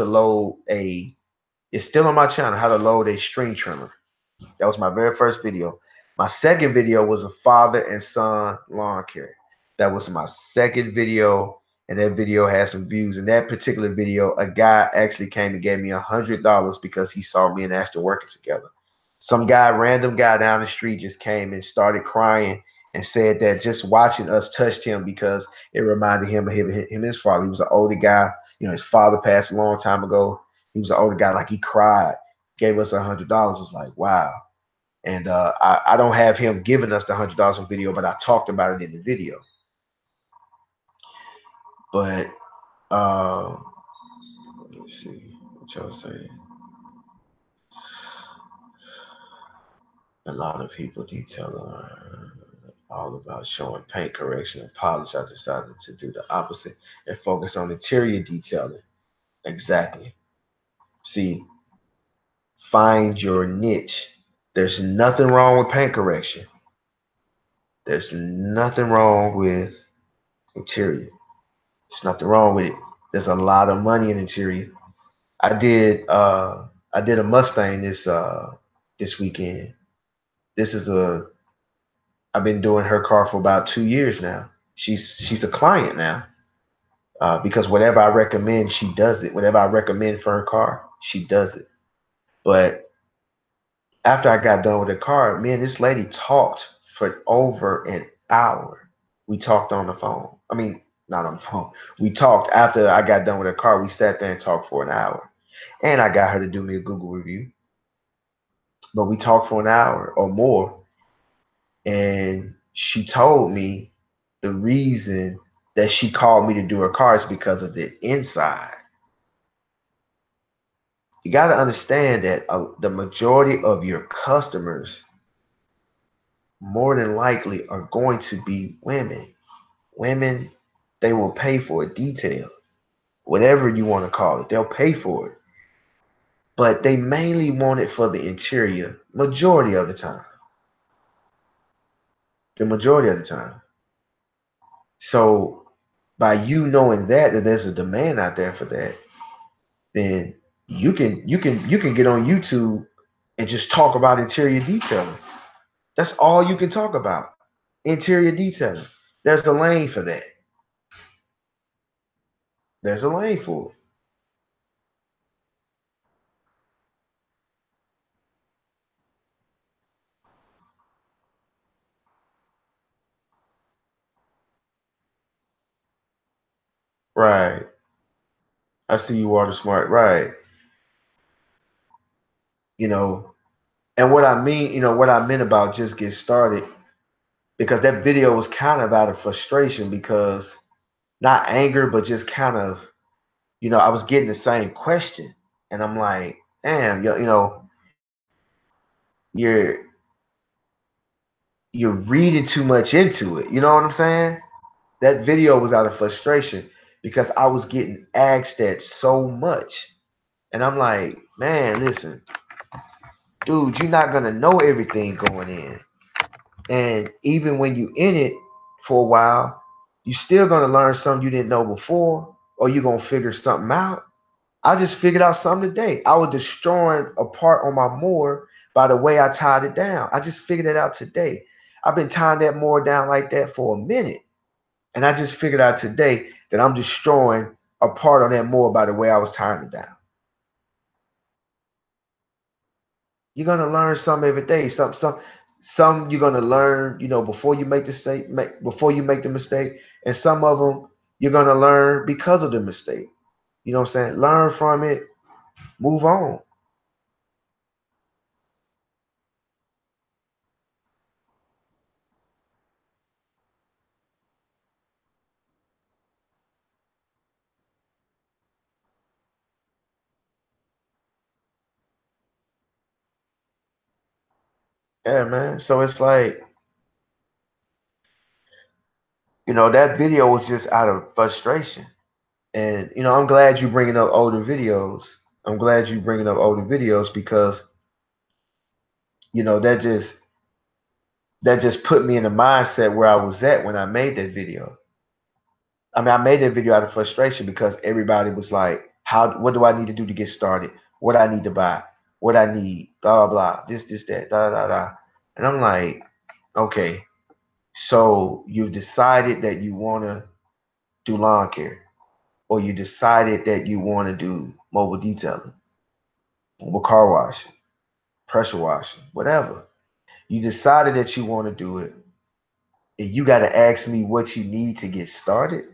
load it's still on my channel, how to load a string trimmer. That was my very first video. My second video was a father and son lawn care. That was my second video, and that video had some views. In that particular video, a guy actually came and gave me $100 because he saw me and Ashton working together. Some guy, random guy down the street, just came and started crying and said that just watching us touched him because it reminded him of him and his father. He was an older guy. His father passed a long time ago. He was an older guy. Like, he cried, gave us $100. It's like, wow. And I don't have him giving us the $100 on video, but I talked about it in the video. But let me see what y'all saying. A lot of people detail all about showing paint correction and polish. I decided to do the opposite and focus on interior detailing. Exactly. See, find your niche. There's nothing wrong with paint correction. There's nothing wrong with interior. There's nothing wrong with it. There's a lot of money in interior. I did a Mustang this weekend. This is a I've been doing her car for about 2 years now. She's a client now because whatever I recommend, she does it. Whatever I recommend for her car, she does it. But after I got done with the car, me and this lady talked for over an hour. We talked on the phone. I mean, not on the phone. We talked after I got done with her car. We sat there and talked for an hour. And I got her to do me a Google review. But we talked for an hour or more. And she told me the reason that she called me to do her car is because of the inside. You got to understand that the majority of your customers more than likely are going to be women. Women, they will pay for a detail, whatever you want to call it. They'll pay for it. But they mainly want it for the interior, majority of the time. The majority of the time. So by you knowing that there's a demand out there for that, then you can get on YouTube and just talk about interior detailing. That's all you can talk about. Interior detailing. There's a lane for that. There's a lane for it. Right. I see you water smart. Right. You know, and what I mean, what I meant about just get started, because that video was kind of out of frustration because not anger, but just kind of, I was getting the same question, and I'm like, damn, you're you're reading too much into it. You know what I'm saying? That video was out of frustration because I was getting asked that so much. And I'm like, man, listen, dude, you're not gonna know everything going in. And even when you in it for a while, you still gonna learn something you didn't know before, or you're gonna figure something out. I just figured out something today. I was destroying a part on my mower by the way I tied it down. I just figured it out today. I've been tying that mower down like that for a minute. And I just figured out today that I'm destroying a part on that mower by the way I was tying it down. You're gonna learn some every day. Some you're gonna learn, before you make the before you make the mistake, and some of them you're gonna learn because of the mistake. You know what I'm saying? Learn from it, move on. Yeah, man. So it's like, that video was just out of frustration. And I'm glad you bringing up older videos. I'm glad you bringing up older videos because that just put me in the mindset where I was at when I made that video. I mean, I made that video out of frustration because everybody was like, what do I need to do to get started? What I need to buy? What I need? Blah, blah, blah. This, that, da, da, da. And I'm like, okay, so you've decided that you want to do lawn care, or you decided that you want to do mobile detailing, mobile car washing, pressure washing, whatever. You decided that you want to do it, and you got to ask me what you need to get started.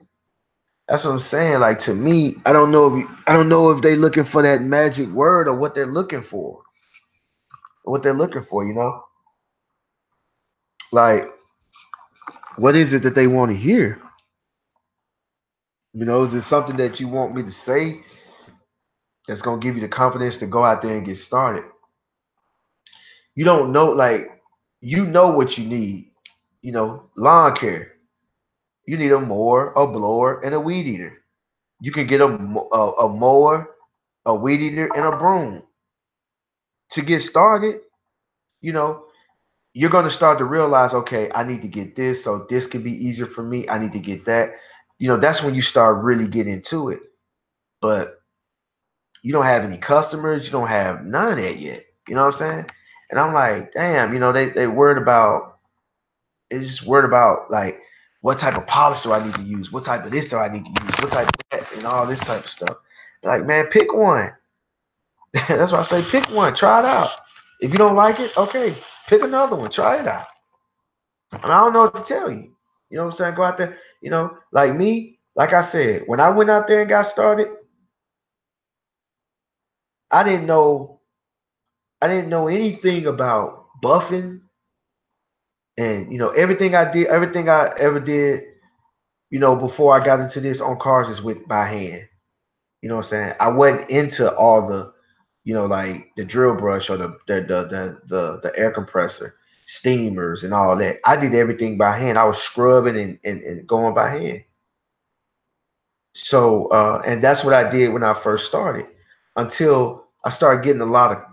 That's what I'm saying. Like, to me, I don't know if they looking for that magic word or what they're looking for. What they're looking for, Like, what is it that they want to hear? Is it something that you want me to say that's gonna give you the confidence to go out there and get started? You don't know, like, you know what you need. Lawn care. You need a mower, a blower, and a weed eater. You can get a mower, a weed eater, and a broom to get started. You know, you're going to start to realize, okay, I need to get this, so this can be easier for me. I need to get that. That's when you start really getting into it. But you don't have any customers, you don't have none of that yet. You know what I'm saying? And I'm like, damn, they worried about, it's just worried about, like, what type of polish do I need to use? What type of this do I need to use? What type of that? And all this type of stuff. Like, man, pick one. That's why I say pick one. Try it out. If you don't like it, okay, pick another one. Try it out. And I don't know what to tell you. You know what I'm saying? Go out there. Like me, like I said, when I went out there and got started, I didn't know I didn't know anything about buffing, and everything I did, everything I ever did, before I got into this on cars is with by hand. You know what I'm saying? I wasn't into all the, like the drill brush or the air compressor, steamers and all that. I did everything by hand. I was scrubbing and going by hand. So and that's what I did when I first started until I started getting a lot of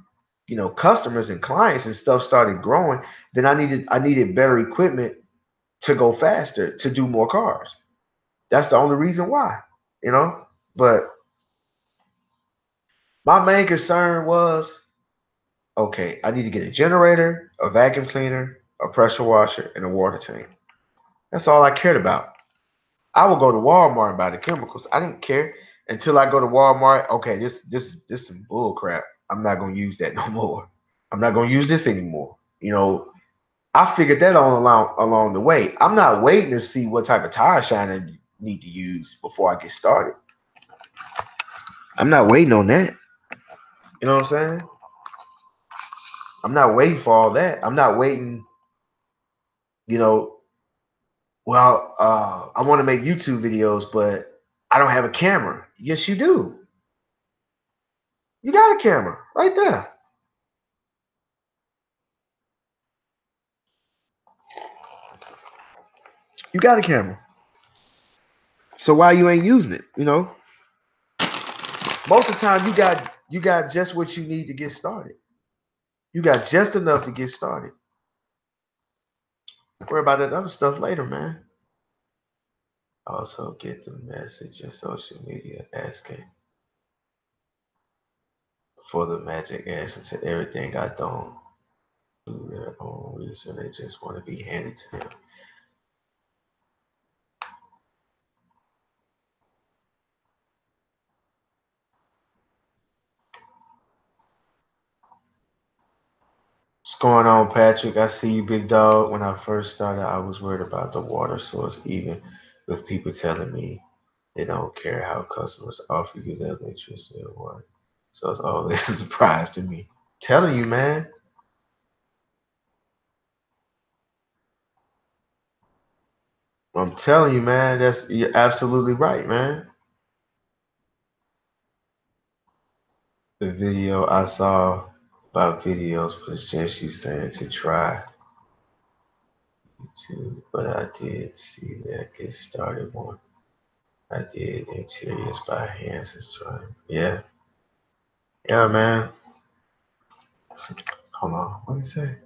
customers and clients and stuff started growing. Then I needed better equipment to go faster, to do more cars. That's the only reason why, you know. But my main concern was, okay, I need to get a generator, a vacuum cleaner, a pressure washer, and a water tank. That's all I cared about. I would go to Walmart and buy the chemicals. I didn't care until I go to Walmart. Okay, this some bull crap. I'm not gonna use that no more. I'm not gonna use this anymore. I figured that all along the way. I'm not waiting to see what type of tire shine I need to use before I get started. I'm not waiting on that. You know what I'm saying? I'm not waiting for all that. I'm not waiting, you know, Well, I want to make YouTube videos, but I don't have a camera. Yes, you do. You got a camera right there. You got a camera. So why you ain't using it? Most of the time you got just what you need to get started. You got just enough to get started. Worry about that other stuff later, man. Also get the message in social media asking for the magic answer to everything I don't do their own research. They just want to be handed to them. What's going on, Patrick? I see you, big dog. When I first started, I was worried about the water source, even with people telling me they don't care how customers offer you the electricity or water. So it's always a surprise to me. Telling you, man. I'm telling you, man. You're absolutely right, man. The video I saw about videos was just you saying to try YouTube, but I did see that get started one. I did interiors by hands this time. Yeah, yeah, man. Hold on, what do you say?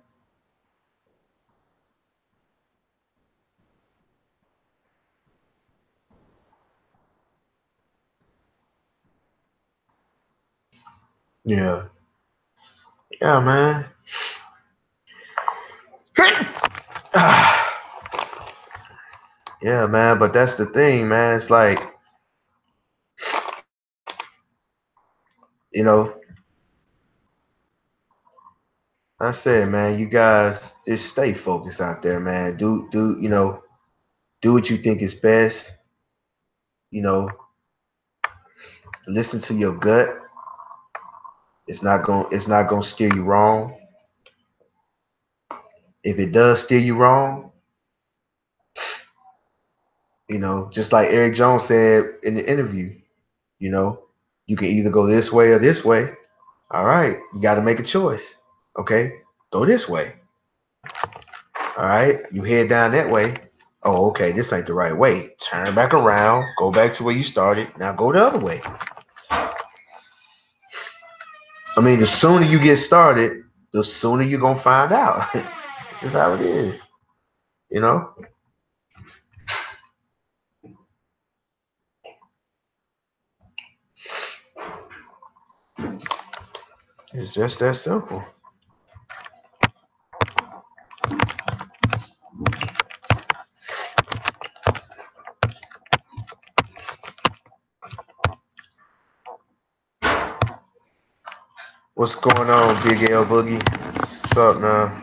Yeah, yeah, man. Yeah, man. But that's the thing, man. It's like you know, I said, man. You guys just stay focused out there, man. Do what you think is best. You know, listen to your gut. It's not gonna steer you wrong. If it does steer you wrong, just like Eric Jones said in the interview, you know, you can either go this way or this way. All right, you got to make a choice. Okay, go this way. All right, you head down that way. Oh, okay, this ain't the right way. Turn back around, go back to where you started. Now go the other way. I mean, the sooner you get started, the sooner you're gonna find out. Just how it is, you know. It's just that simple. What's going on, Big L Boogie? What's up, now?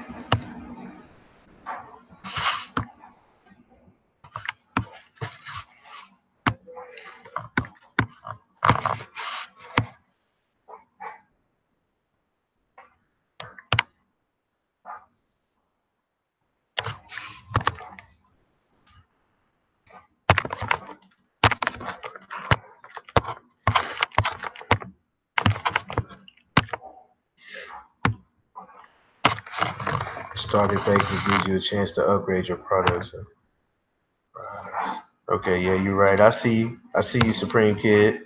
Started Bakes to gives you a chance to upgrade your products. Okay, yeah, you're right. I see you. I see you, Supreme Kid.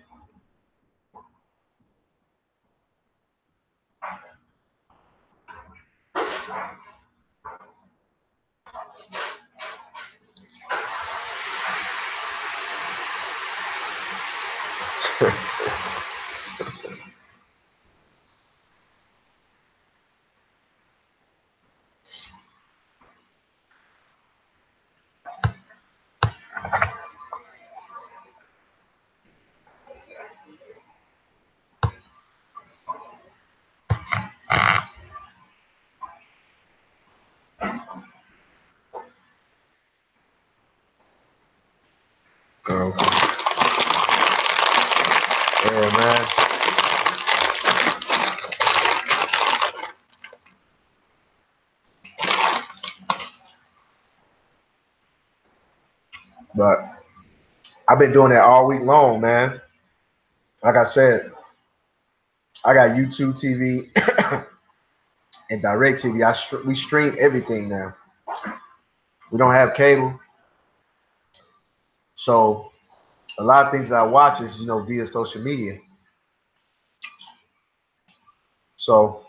But I've been doing that all week long, man. Like I said, I got YouTube TV and Direct TV. We stream everything now. We don't have cable, so a lot of things that I watch is via social media. So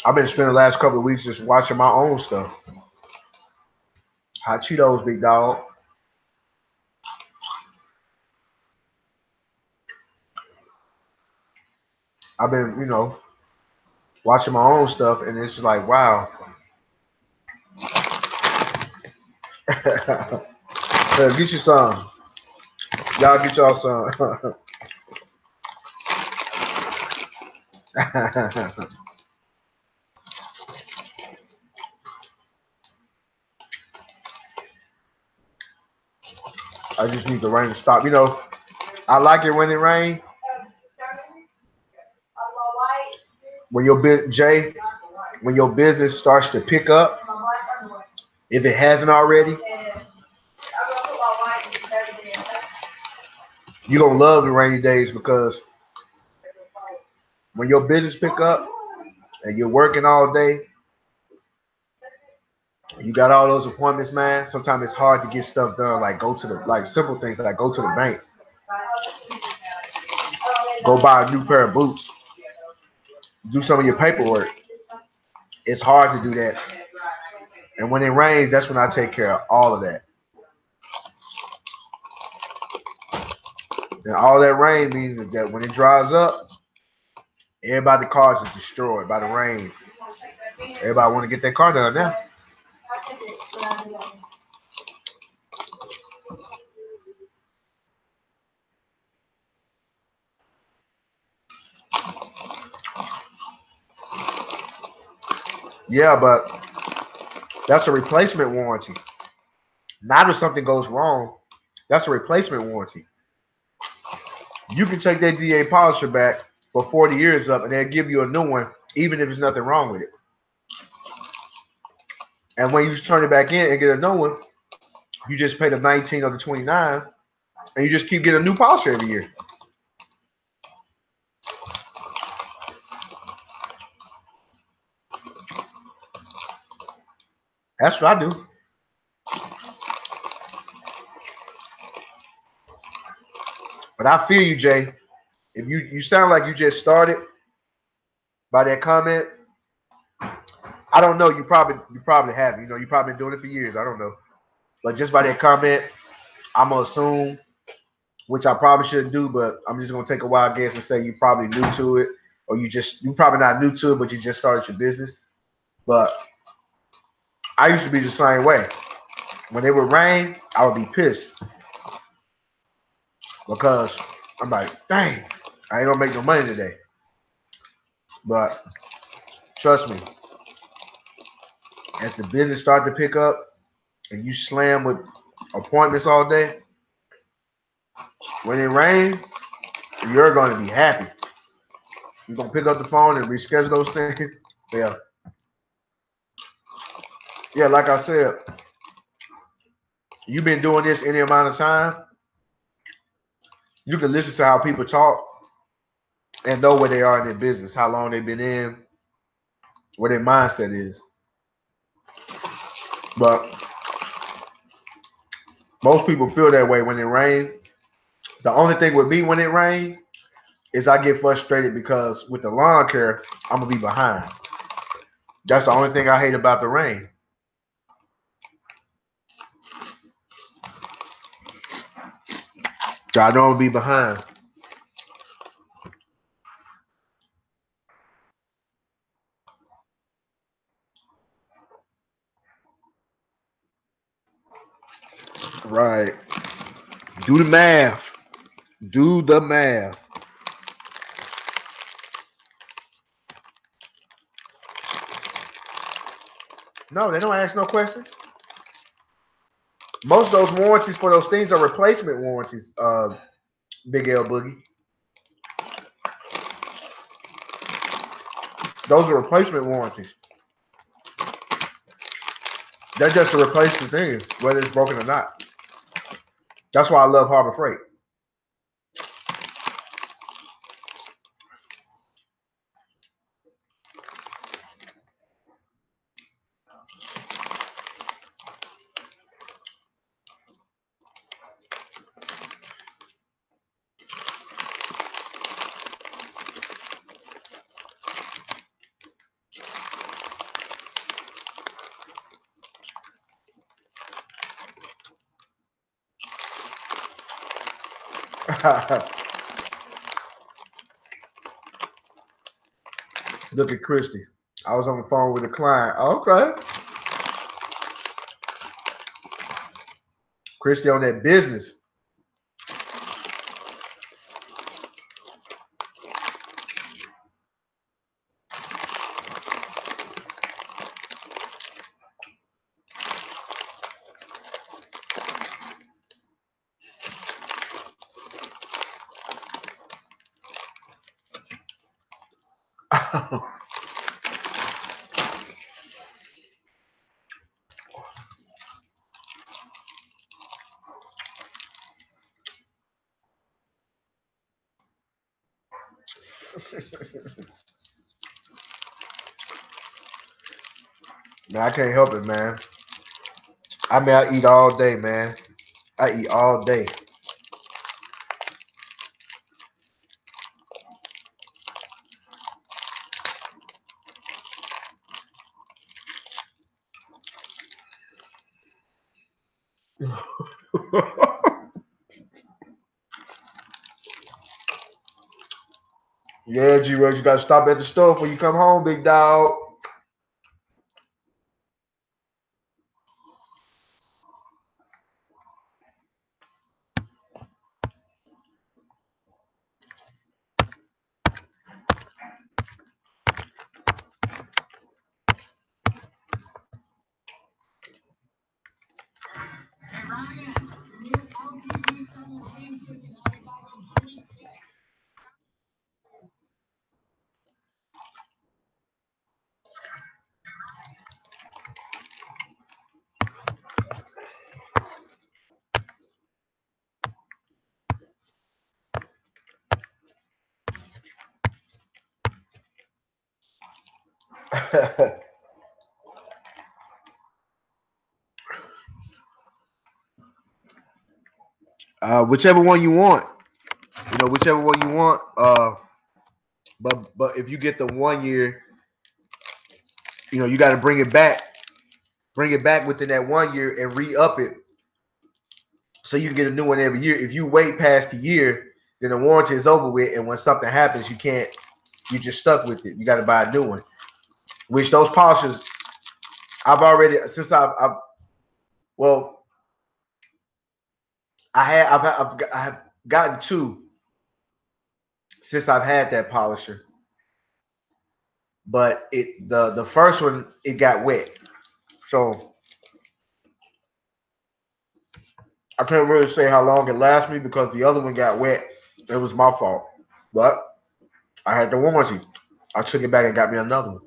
I've been spending the last couple of weeks just watching my own stuff. Hot Cheetos, big dog. I've been, watching my own stuff, and it's just like, wow. Get you some. Y'all get y'all some. I just need the rain to stop. I like it when it rains. When Jay, when your business starts to pick up, if it hasn't already, you're gonna love the rainy days because when your business pick up and you're working all day, you got all those appointments, man. Sometimes it's hard to get stuff done, like go to the simple things like go to the bank, go buy a new pair of boots, do some of your paperwork. It's hard to do that. And when it rains, that's when I take care of all of that. And all that rain means is that when it dries up, everybody's cars is destroyed by the rain. Everybody want to get their car done now. Yeah, but that's a replacement warranty. Not if something goes wrong. That's a replacement warranty. You can take that DA polisher back for 40 years up and they'll give you a new one, even if there's nothing wrong with it. And when you turn it back in and get a new one, you just pay the 19 or the 29 and you just keep getting a new polisher every year. That's what I do. But I feel you, Jay. If you sound like you just started by that comment, I don't know. You probably have. You probably been doing it for years. I don't know. But just by that comment, I'm gonna assume, which I probably shouldn't do, but I'm just gonna take a wild guess and say you probably new to it, or you probably not new to it, but you just started your business. But I used to be the same way. When it would rain, I would be pissed because I'm like, dang, I ain't gonna make no money today. But trust me, as the business start to pick up and you slam with appointments all day, when it rains, you're gonna be happy. You're gonna pick up the phone and reschedule those things. Yeah. Yeah, like I said, you've been doing this any amount of time, you can listen to how people talk and know where they are in their business, how long they've been in, what their mindset is. But most people feel that way when it rains. The only thing with me when it rains is I get frustrated because with the lawn care, I'm gonna be behind. That's the only thing I hate about the rain. I know I'm gonna be behind. Right. Do the math. Do the math. No, they don't ask no questions. Most of those warranties for those things are replacement warranties, Big L Boogie. Those are replacement warranties. That's just to replace the thing, whether it's broken or not. That's why I love Harbor Freight. Look at Christy. I was on the phone with a client. Okay. Christy on that business. Man, I can't help it, man. I mean, I eat all day, man. I eat all day. Yeah, G-Rex, you got to stop at the store before you come home, big dog. Whichever one you want. Whichever one you want. But if you get the 1 year, you got to bring it back. Bring it back within that 1 year and re-up it, so you can get a new one every year. If you wait past the year, then the warranty is over with, and when something happens, you can't. You just stuck with it. You got to buy a new one. Which those polishes, I've already since I've well, I have gotten two since I've had that polisher. But the first one, it got wet, so I can't really say how long it lasts me because the other one got wet. It was my fault, but I had the warranty. I took it back and got me another one.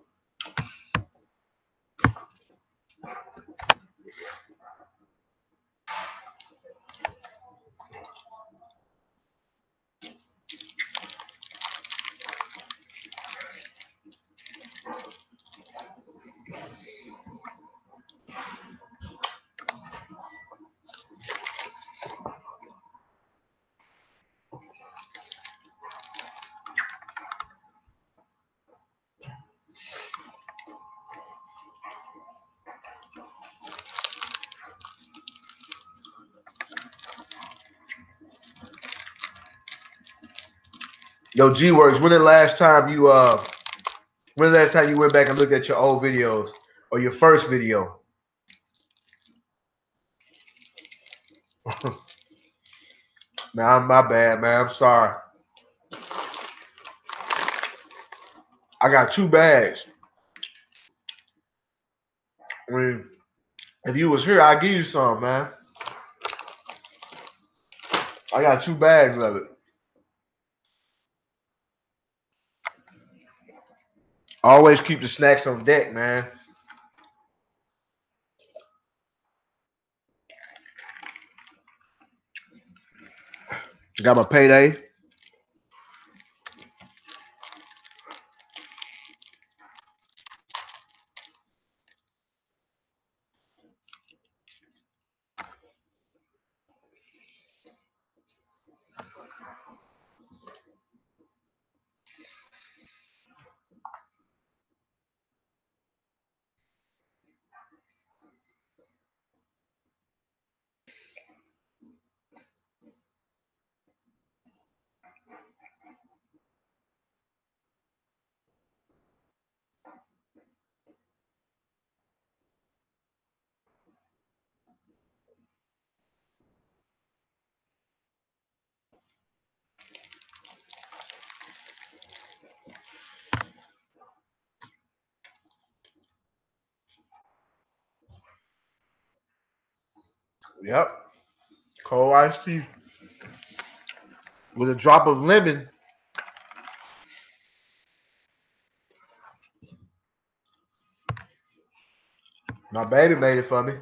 Yo, G Works, when the last time you went back and looked at your old videos or your first video? Man, my bad, man. I'm sorry. I got two bags. I mean, if you was here, I'd give you some, man. I got two bags of it. Always keep the snacks on deck, man. Got my payday. Yep. Cold iced tea with a drop of lemon. My baby made it for me.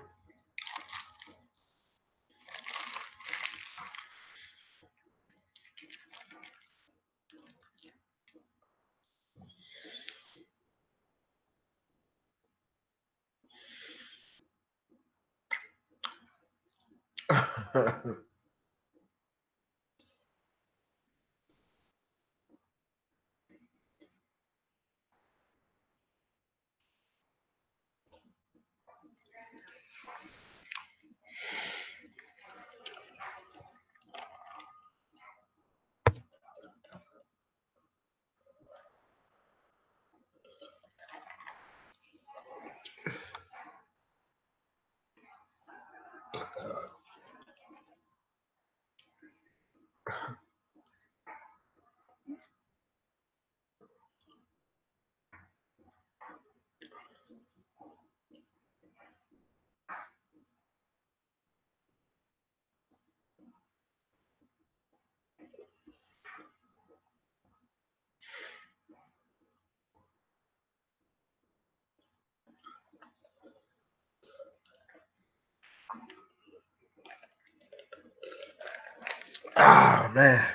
Ah man.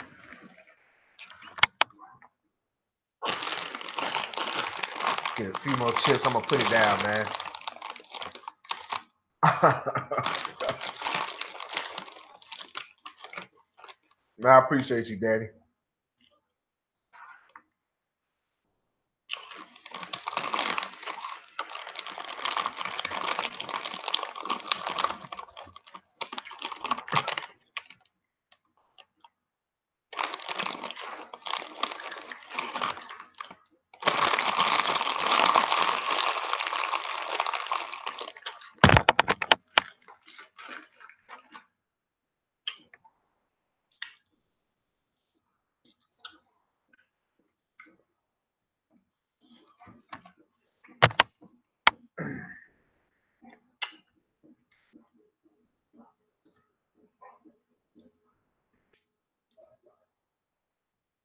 Get a few more chips. I'm gonna put it down, man. Man, I appreciate you, Daddy.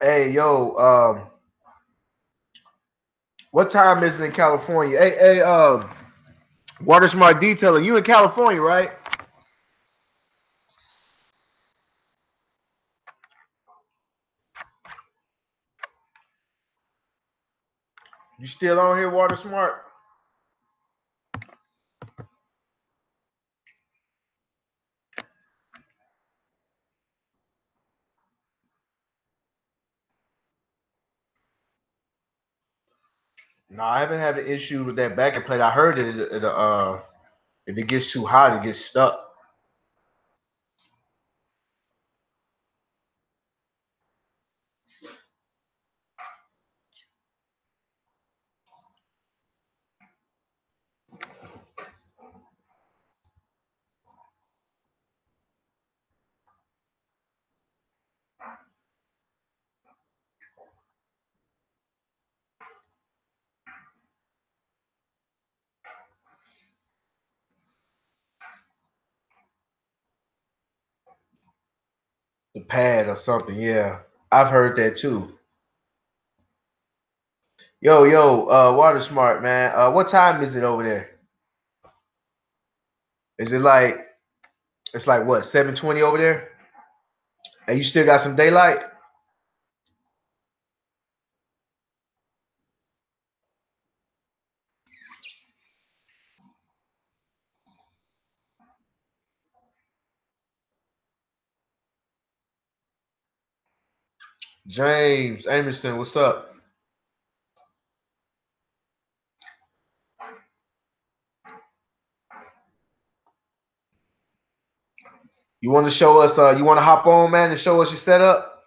Hey, yo, what time is it in California? Hey, Water Smart Detailing. You in California, right? You still on here, Water Smart? No, I haven't had an issue with that backing plate. I heard if it gets too hot, it gets stuck. The pad or something. Yeah, I've heard that too. Water Smart, man. What time is it over there? Is it like it's like what 7:20 over there? And you still got some daylight? James Amerson, what's up? You want to show us? You want to hop on, man, and show us your setup?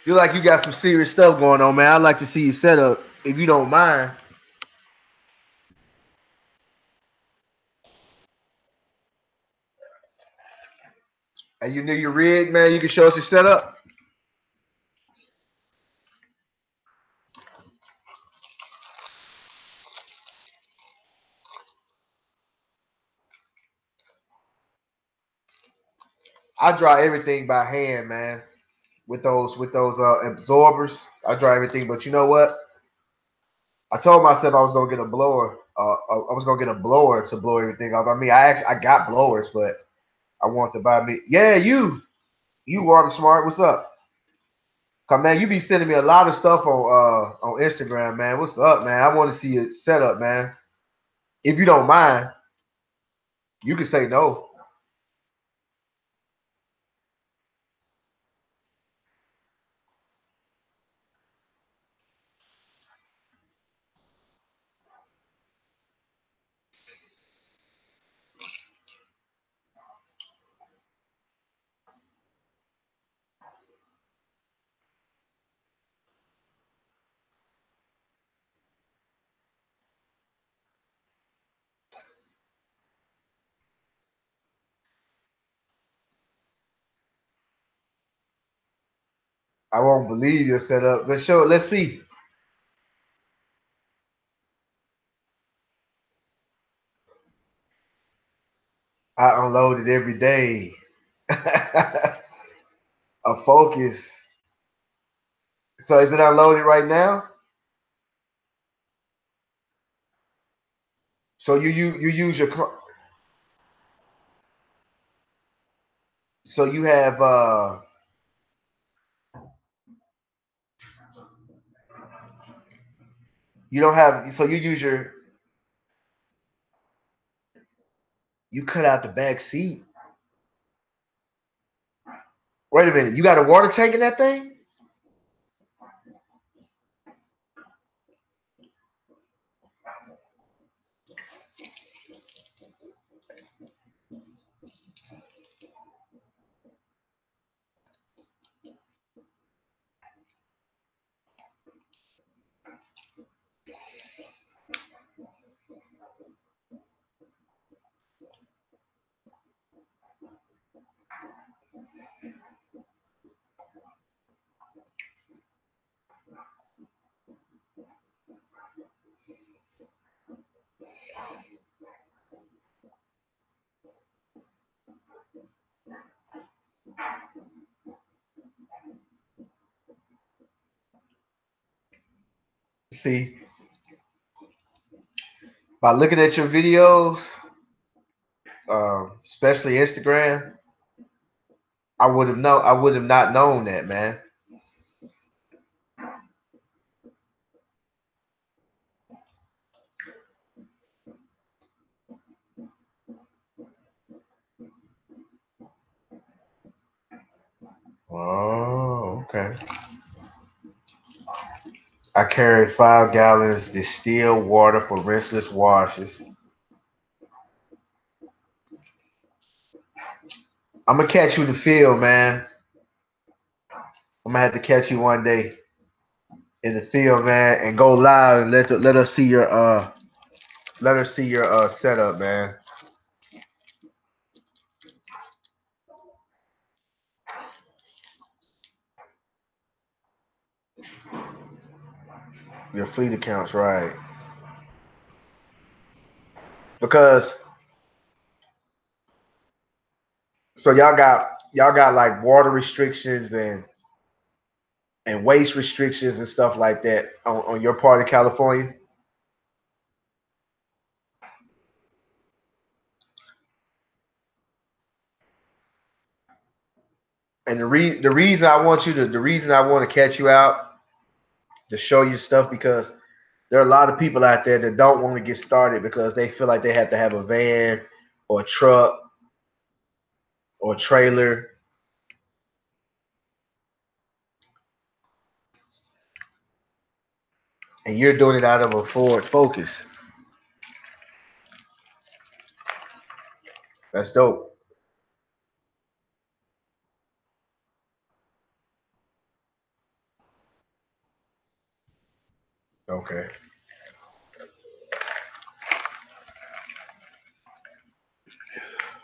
You like you got some serious stuff going on, man. I'd like to see your setup if you don't mind. And you knew your rig, man. You can show us your setup. I draw everything by hand, man. With those absorbers, I draw everything. But you know what? I told myself I was gonna get a blower. I was gonna get a blower to blow everything off. I mean, I got blowers, but I want to buy me. Yeah, you Water Smart. What's up? Come man, you be sending me a lot of stuff on Instagram, man. What's up, man? I want to see your setup, man. If you don't mind, you can say no. I won't believe your setup. Let's show it. Let's see. I unload it every day. A Focus. So is it unloaded right now? So you use your so you have you don't have so you use your you cut out the back seat. Wait a minute, you got a water tank in that thing? See, by looking at your videos, especially Instagram, I would have not known that, man. Oh, okay. I carry 5 gallons distilled water for rinseless washes. I'm gonna catch you in the field, man. I'm gonna have to catch you one day in the field, man, and go live and let us see your let us see your setup, man. Your fleet accounts, right? Because so y'all got like water restrictions and and waste restrictions and stuff like that on your part of California? And the reason I want to catch you out to show you stuff because there are a lot of people out there that don't want to get started because they feel like they have to have a van or a truck or a trailer, and you're doing it out of a Ford Focus. That's dope. Okay.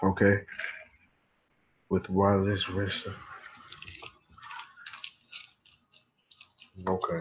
Okay. With wireless wrist. Okay.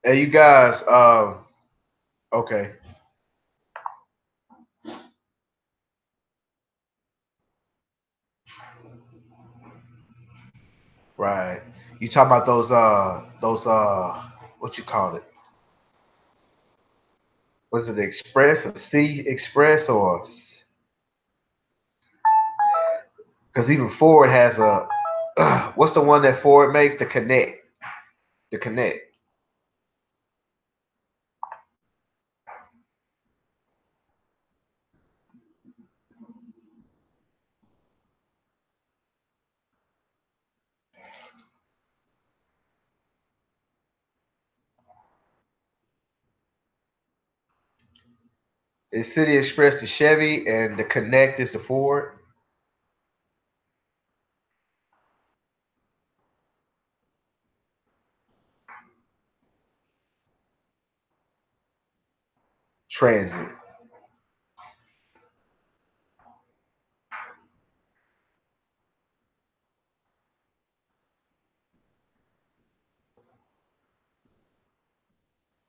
Hey, you guys. Okay. Right. You talk about those what you call it? Was it Express, a C Express, or because even Ford has a what's the one that Ford makes? The Connect. The Connect. Is City Express the Chevy and the Connect is the Ford Transit.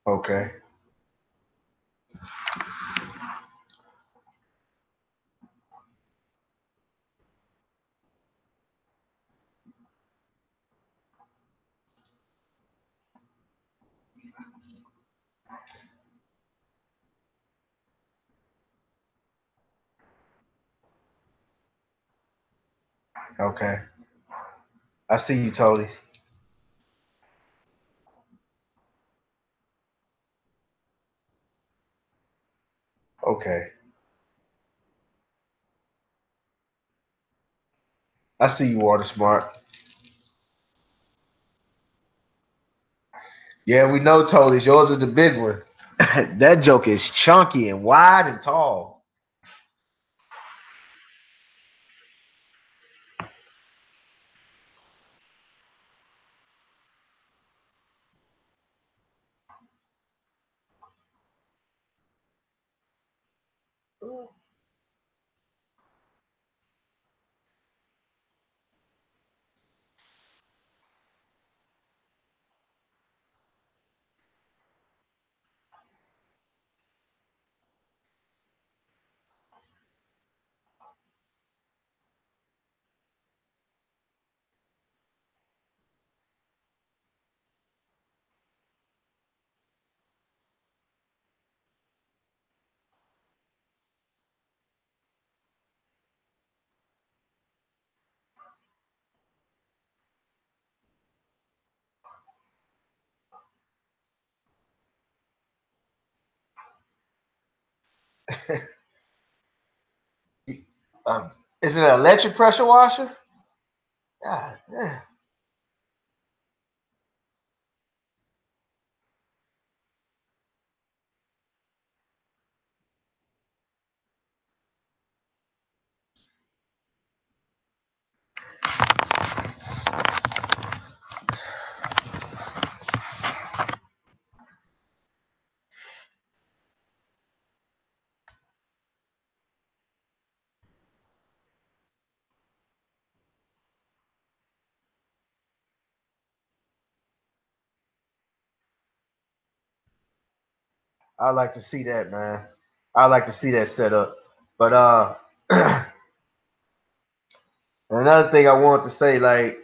Okay. Okay. I see you, Tony. Okay. I see you, Water Smart. Yeah, we know, Tony. Yours is the big one. That joke is chunky and wide and tall. um, is it an electric pressure washer? Yeah, yeah. I like to see that, man. I like to see that set up. But another thing I want to say, like,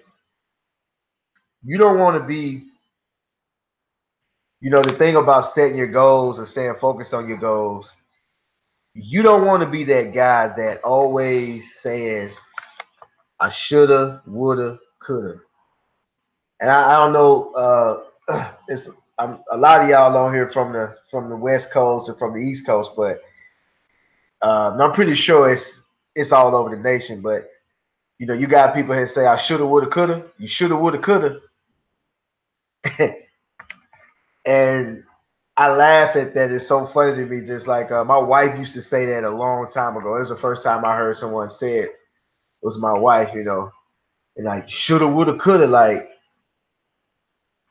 you don't want to be, the thing about setting your goals and staying focused on your goals, you don't want to be that guy that always saying, I shoulda, woulda, coulda. And I don't know, it's a lot of y'all on here from the West Coast and from the East Coast, but I'm pretty sure it's all over the nation. But you got people here say, I shoulda, woulda, coulda. You shoulda, woulda, coulda. And I laugh at that. It's so funny to me. Just like my wife used to say that a long time ago. It was the first time I heard someone say it. It was my wife, and like shoulda, woulda, coulda. Like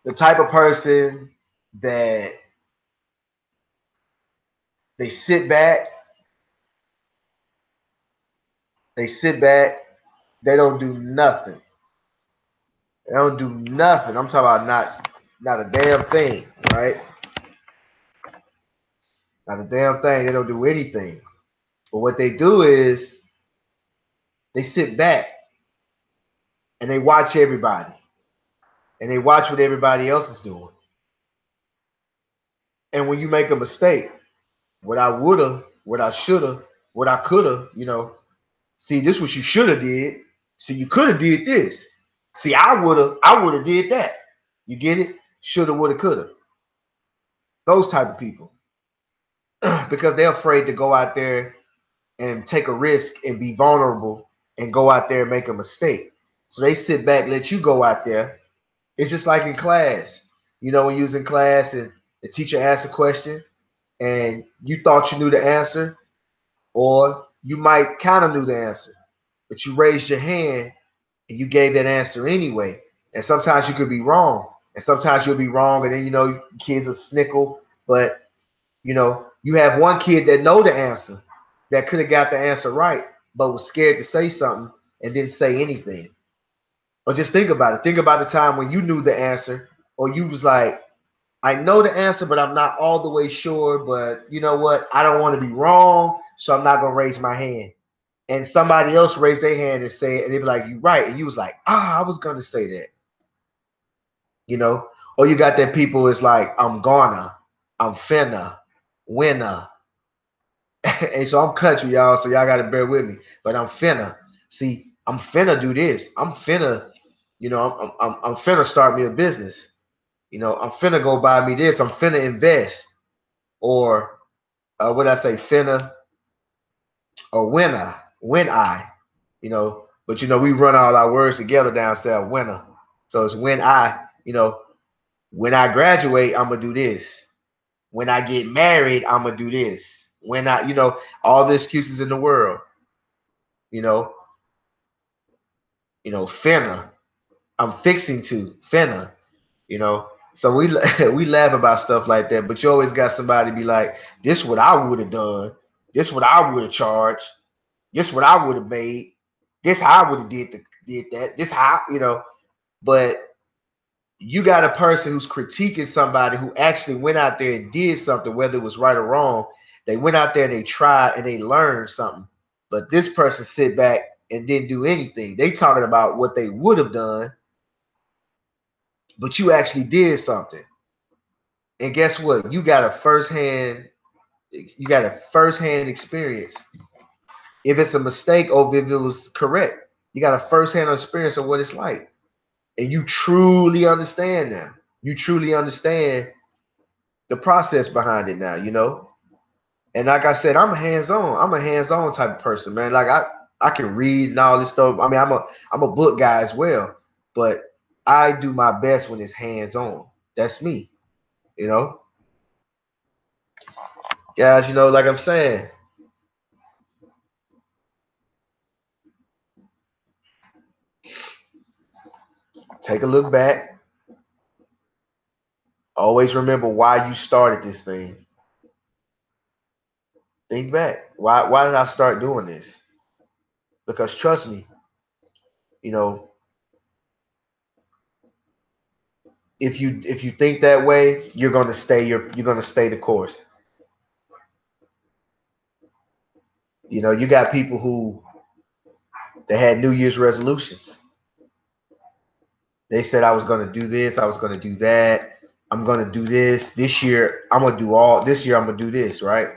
the type of person that they sit back, they sit back, they don't do nothing. They don't do nothing. I'm talking about not a damn thing, right? Not a damn thing. They don't do anything. But what they do is they sit back and they watch everybody and they watch what everybody else is doing. And when you make a mistake, what I woulda, what I shoulda, what I coulda, see, this what you shoulda did. See, you coulda did this. See, I woulda did that. You get it? Shoulda, woulda, coulda. Those type of people. Because they're afraid to go out there and take a risk and be vulnerable and go out there and make a mistake. So they sit back, let you go out there. It's just like in class. When you was in class and the teacher asked a question and you thought you knew the answer, or you might kind of knew the answer, but you raised your hand and you gave that answer anyway. And sometimes you could be wrong, and sometimes you'll be wrong, and then kids will snickle. But you have one kid that know the answer, that could have got the answer right, but was scared to say something and didn't say anything. Or just think about it. Think about the time when you knew the answer, or you was like, I know the answer, but I'm not all the way sure. But you know what? I don't want to be wrong, so I'm not gonna raise my hand. And somebody else raised their hand and say it, and they be like, "You right," and you was like, "Ah, I was gonna say that," you know. Or you got that people is like, "I'm gonna, I'm finna, winna," and so I'm country, y'all, so y'all gotta bear with me. But I'm finna. See, I'm finna do this. I'm finna, I'm finna start me a business. I'm finna go buy me this. I'm finna invest. Or what I say, finna or when I, but we run all our words together down south, winner. So it's when I graduate, I'm gonna do this. When I get married, I'm gonna do this. When all the excuses in the world, you know, finna. I'm fixing to finna, you know. So we we laugh about stuff like that, but you always got somebody be like, "This what I would have done. This what I would have charged. This what I would have made. This how I would have did that. This how But you got a person who's critiquing somebody who actually went out there and did something, whether it was right or wrong. They went out there and they tried and they learned something. But this person sit back and didn't do anything. They talking about what they would have done, but you actually did something. And guess what? You got a first hand experience. If it's a mistake or if it was correct, you got a first-hand experience of what it's like. And you truly understand now. You truly understand the process behind it now. And like I said, I'm hands-on. I'm a hands-on type of person, man. Like I can read and all this stuff. I mean, I'm a book guy as well, but I do my best when it's hands-on. That's me, you know. Guys, like I'm saying, take a look back. Always remember why you started this thing. Think back. Why did I start doing this? Because trust me, you know, if you think that way, you're gonna stay the course. You got people who they had New Year's resolutions. They said I was going to do this, I was going to do that. I'm going to do this year. I'm going to do all this year. I'm going to do this, right?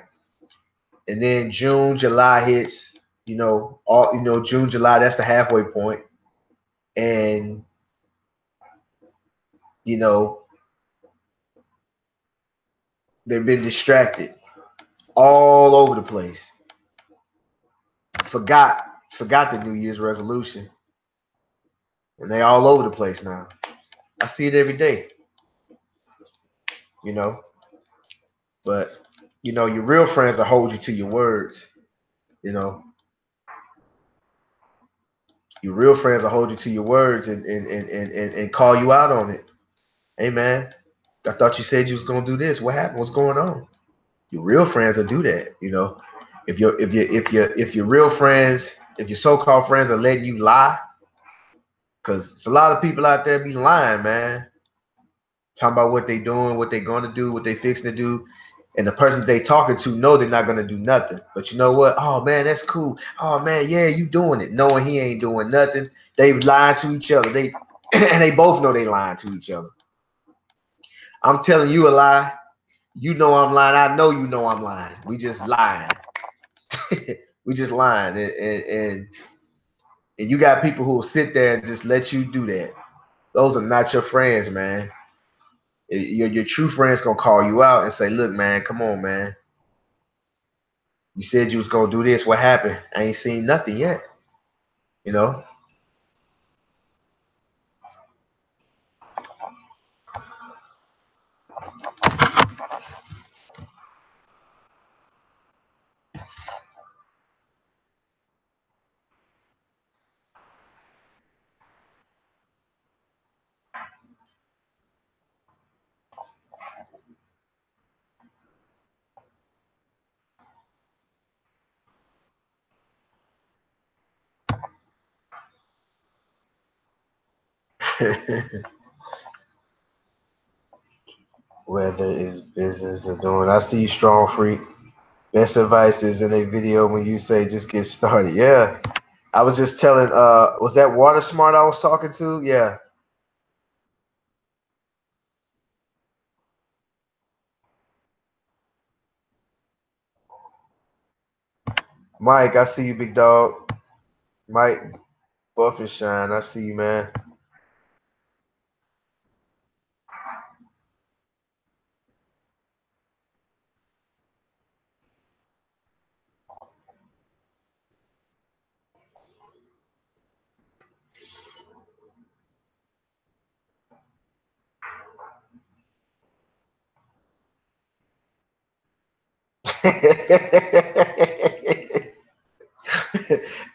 And then June, July hits. All June, July. That's the halfway point, and you know they've been distracted all over the place. Forgot the New Year's resolution, and they all over the place now. I see it every day. You know, but your real friends will hold you to your words. You know, your real friends will hold you to your words and call you out on it. Hey man, I thought you said you was gonna do this. What happened? What's going on? Your real friends will do that. If your real friends, if your so-called friends are letting you lie, because it's a lot of people out there be lying, man. Talking about what they doing, what they gonna do, what they fixing to do. And the person that they talking to know they're not gonna do nothing. But you know what? Oh man, that's cool. Oh man, yeah, you doing it. Knowing he ain't doing nothing. They lying to each other. They and they both know they lying to each other. I'm telling you a lie. You know I'm lying. I know you know I'm lying. We just lying. We just lying. And you got people who will sit there and just let you do that. Those are not your friends, man. Your true friends gonna call you out and say, "Look, man, come on, man. You said you was gonna do this. What happened? I ain't seen nothing yet." You know. Whether it's business or doing, I see you, strong freak. Best advice is in a video when you say just get started. Yeah, I was just telling. Was that Water Smart I was talking to? Yeah, Mike. I see you, big dog. Mike Buffett Shine. I see you, man.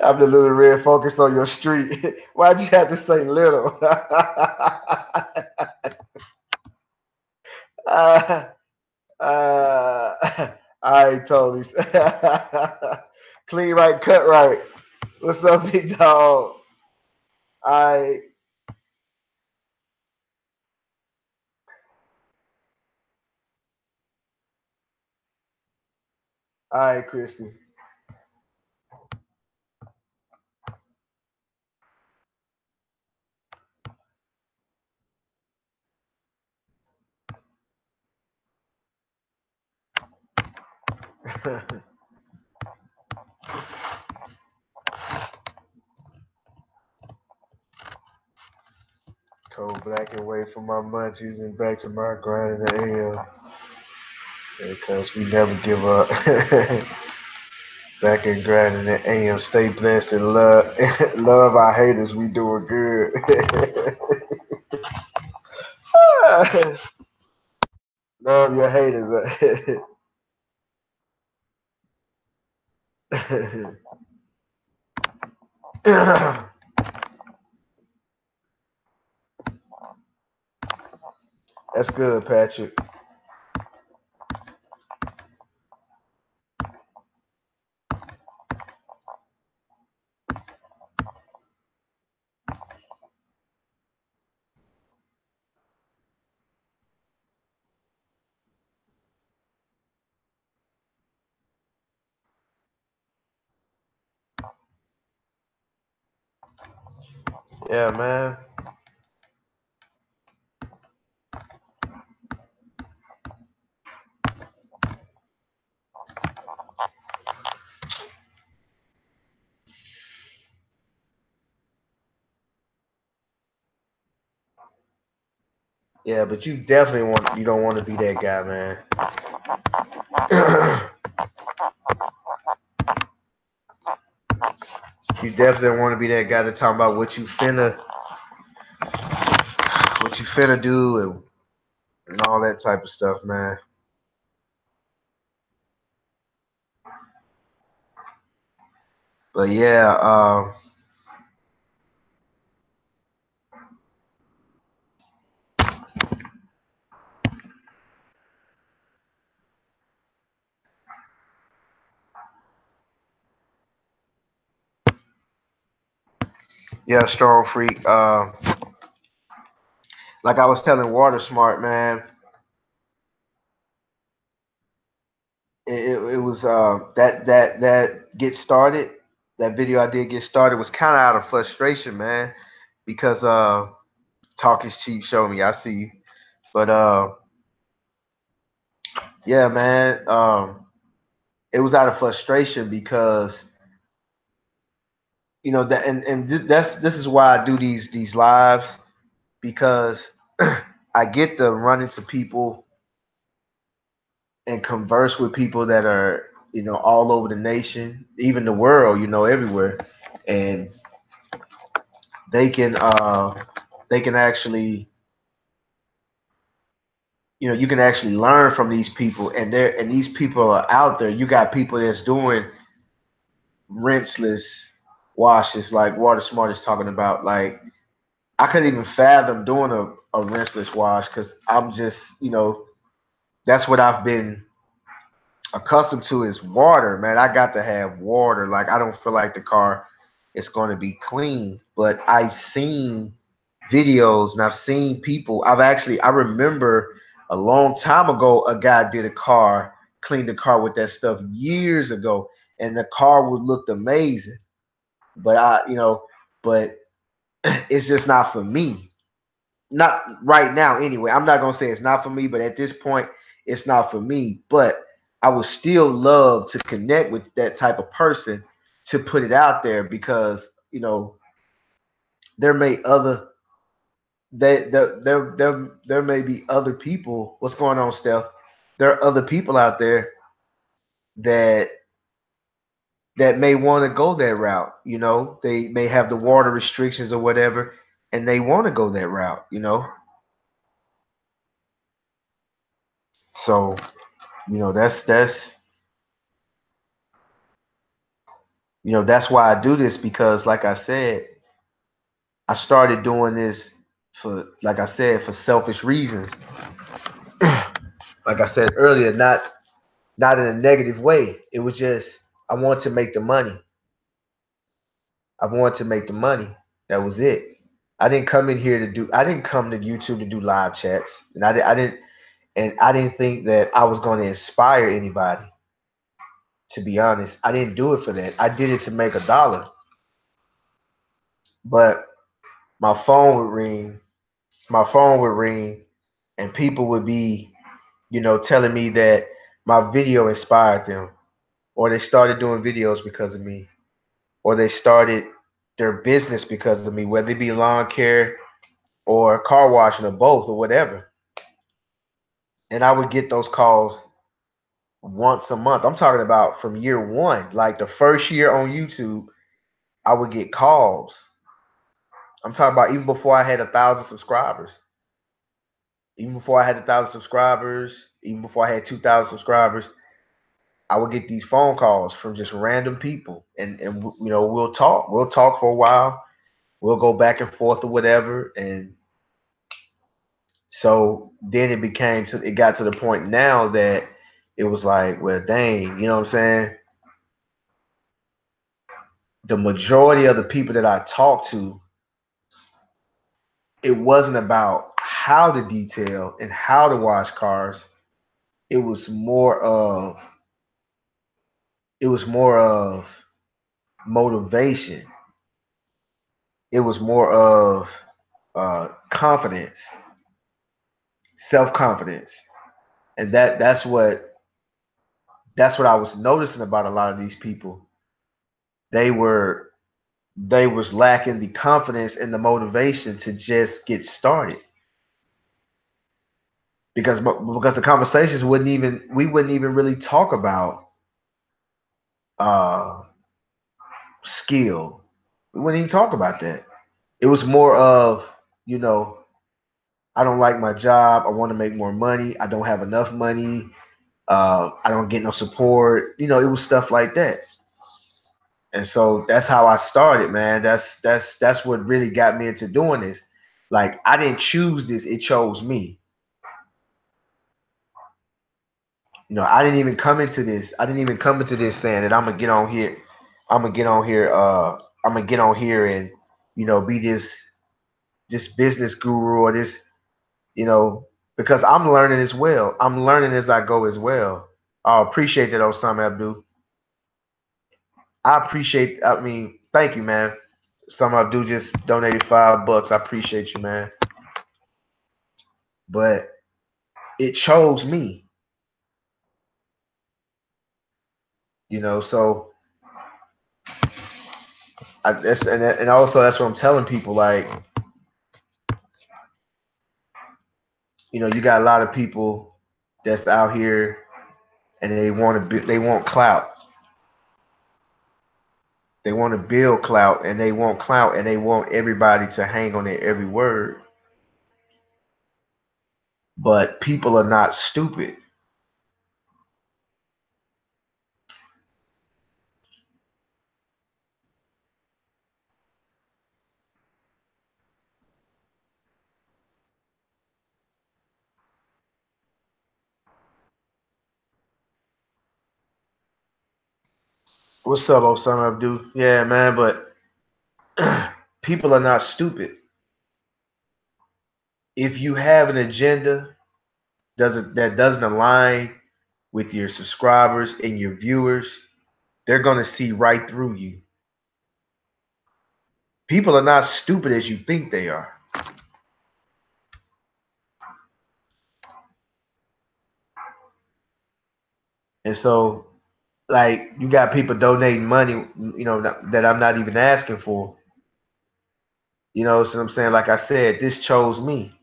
I'm the little red focused on your street. Why'd you have to say little? uh, I totally. Clean right, cut right. What's up, big dog? I, Christy. Cold black and wait for my munchies and back to my grind in the AM. Because we never give up. Back and grind in the AM. Stay blessed and love love our haters. We doing good. Love your haters. That's good, Patrick. Yeah, man. Yeah, but you don't want to be that guy, man. You definitely want to be that guy to talk about what you finna do and all that type of stuff, man. But yeah, yeah, strong freak. Like I was telling Water Smart, man, it was that get started. That video I did get started was kind of out of frustration, man, because talk is cheap. Show me, I see you. But yeah, man, it was out of frustration because that that's this is why I do these lives because I get to run into people and converse with people that are all over the nation, even the world, everywhere, and they can they can actually you can actually learn from these people, and these people are out there. You got people that's doing rinseless washes like Water Smart is talking about. Like I couldn't even fathom doing a rinseless wash because I'm just that's what I've been accustomed to is water, man. I got to have water. Like I don't feel like the car is going to be clean, but I've seen videos and I've seen people. I remember a long time ago a guy did a car, cleaned the car with that stuff years ago, and the car would look amazing. But but it's just not for me. Not right now anyway. I'm not gonna say it's not for me, but at this point, it's not for me. But I would still love to connect with that type of person to put it out there because there may other there may be other people. What's going on, Steph? There are other people out there that may want to go that route. They may have the water restrictions or whatever, and they want to go that route. So that's that's why I do this because, like I said, I started doing this for, like I said, for selfish reasons. Like I said earlier, not in a negative way. It was just I want to make the money. I wanted to make the money. That was it. I didn't come in here to do. I didn't come to YouTube to do live chats, and I didn't think that I was going to inspire anybody. To be honest, I didn't do it for that. I did it to make $1. But my phone would ring. My phone would ring, and people would be, telling me that my video inspired them, or they started doing videos because of me, or they started their business because of me, whether it be lawn care or car washing or both or whatever. And I would get those calls once a month. I'm talking about from year one, like the first year on YouTube, I would get calls. I'm talking about even before I had 1,000 subscribers. Even before I had 1,000 subscribers, even before I had 2,000 subscribers, I would get these phone calls from just random people, and we'll talk. We'll talk for a while. We'll go back and forth or whatever, and so then it got to the point now that it was like, well, dang, you know what I'm saying? The majority of the people that I talked to, it wasn't about how to detail and how to wash cars. It was more of it was more of motivation. It was more of confidence, self confidence, and that's what I was noticing about a lot of these people. They were they was lacking the confidence and the motivation to just get started because the conversations wouldn't even we wouldn't even really talk about uh skill. We wouldn't even talk about that. It was more of, you know, I don't like my job. I want to make more money. I don't have enough money. I don't get no support. You know, it was stuff like that. And so that's how I started, man. That's what really got me into doing this. Like I didn't choose this; it chose me. You know, I didn't even come into this. I didn't even come into this saying that I'm gonna get on here. I'm gonna get on here. I'm gonna get on here and be this business guru or this because I'm learning as well. I'm learning as I go as well. I appreciate that, Osama Abdul. I appreciate. I mean, thank you, man. Osama Abdul just donated $5. I appreciate you, man. But it chose me, So and also that's what I'm telling people. Like, you got a lot of people that's out here and they want clout. They want to build clout and they want clout and they want everybody to hang on their every word. But people are not stupid. What's up, Osama Abdul? Yeah, man, but people are not stupid. If you have an agenda that doesn't align with your subscribers and your viewers, they're gonna see right through you. People are not stupid as you think they are. And so, like, you got people donating money, that I'm not even asking for. So I'm saying, like I said, this chose me.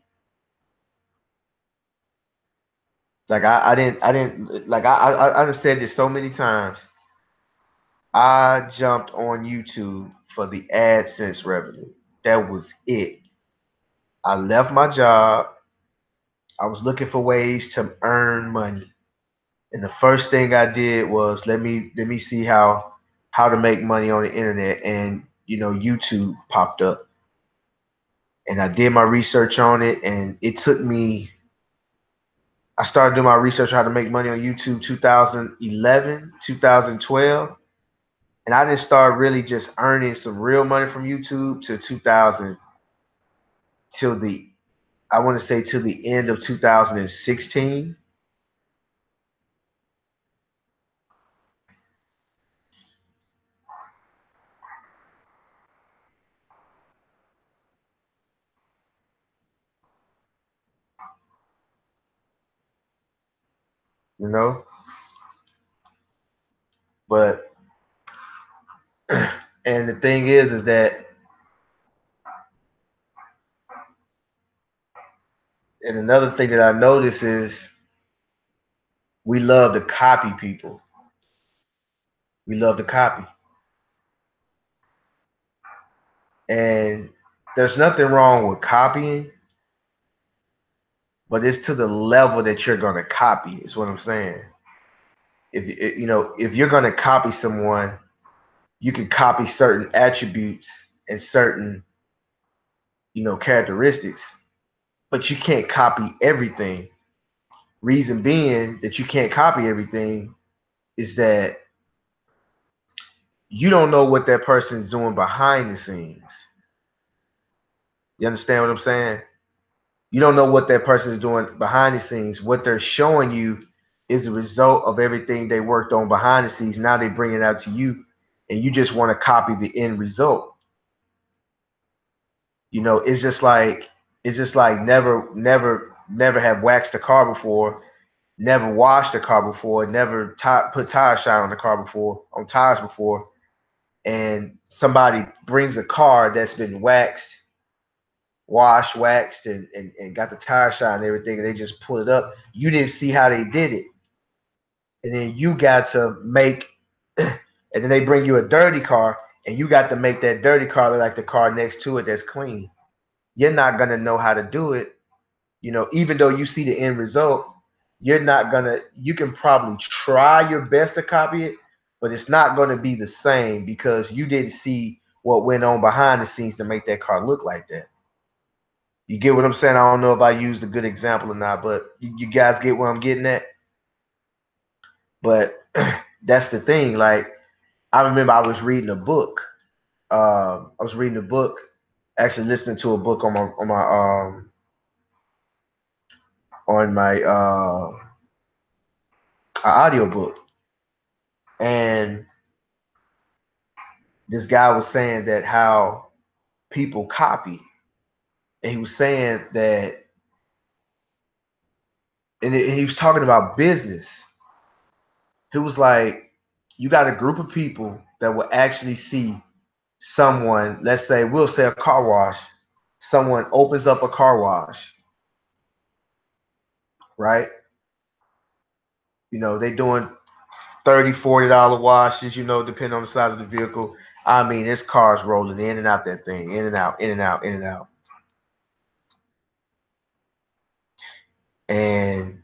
Like I didn't like I done said this so many times. I jumped on YouTube for the AdSense revenue. That was it. I left my job. I was looking for ways to earn money. And the first thing I did was let me see how to make money on the internet, and YouTube popped up. And I did my research on it, and it took me I started doing my research on how to make money on YouTube 2011, 2012, and I didn't start really just earning some real money from YouTube till 2000 till the I want to say till the end of 2016. you know. But and the thing is that and another thing that I notice is we love to copy people. We love to copy. And there's nothing wrong with copying, but it's to the level that you're going to copy, is what I'm saying. If you're going to copy someone, you can copy certain attributes and certain, characteristics, but you can't copy everything. Reason being that you can't copy everything is that you don't know what that person is doing behind the scenes. You understand what I'm saying? You don't know what that person is doing behind the scenes. What they're showing you is a result of everything they worked on behind the scenes. Now they bring it out to you, and you just want to copy the end result. It's just like never have waxed a car before, never washed a car before, never put tire shine on the car before, on tires before, and somebody brings a car that's been waxed, washed, waxed, and got the tire shine and everything, and they just pull it up. You didn't see how they did it, and then you got to make, and then they bring you a dirty car, and you got to make that dirty car look like the car next to it that's clean. You're not gonna know how to do it, even though you see the end result. You're not gonna. You can probably try your best to copy it, but it's not gonna be the same because you didn't see what went on behind the scenes to make that car look like that. You get what I'm saying? I don't know if I used a good example or not, but you guys get where I'm getting at. But that's the thing. Like, I remember I was reading a book. I was reading a book, actually listening to a book on my audio book, and this guy was saying that how people copy, and he was saying that, and he was talking about business. He was like, you got a group of people that will actually see someone, let's say, we'll say a car wash, someone opens up a car wash, right? They doing 30, $40 washes, depending on the size of the vehicle. I mean, this car's rolling in and out that thing, in and out, in and out, in and out. And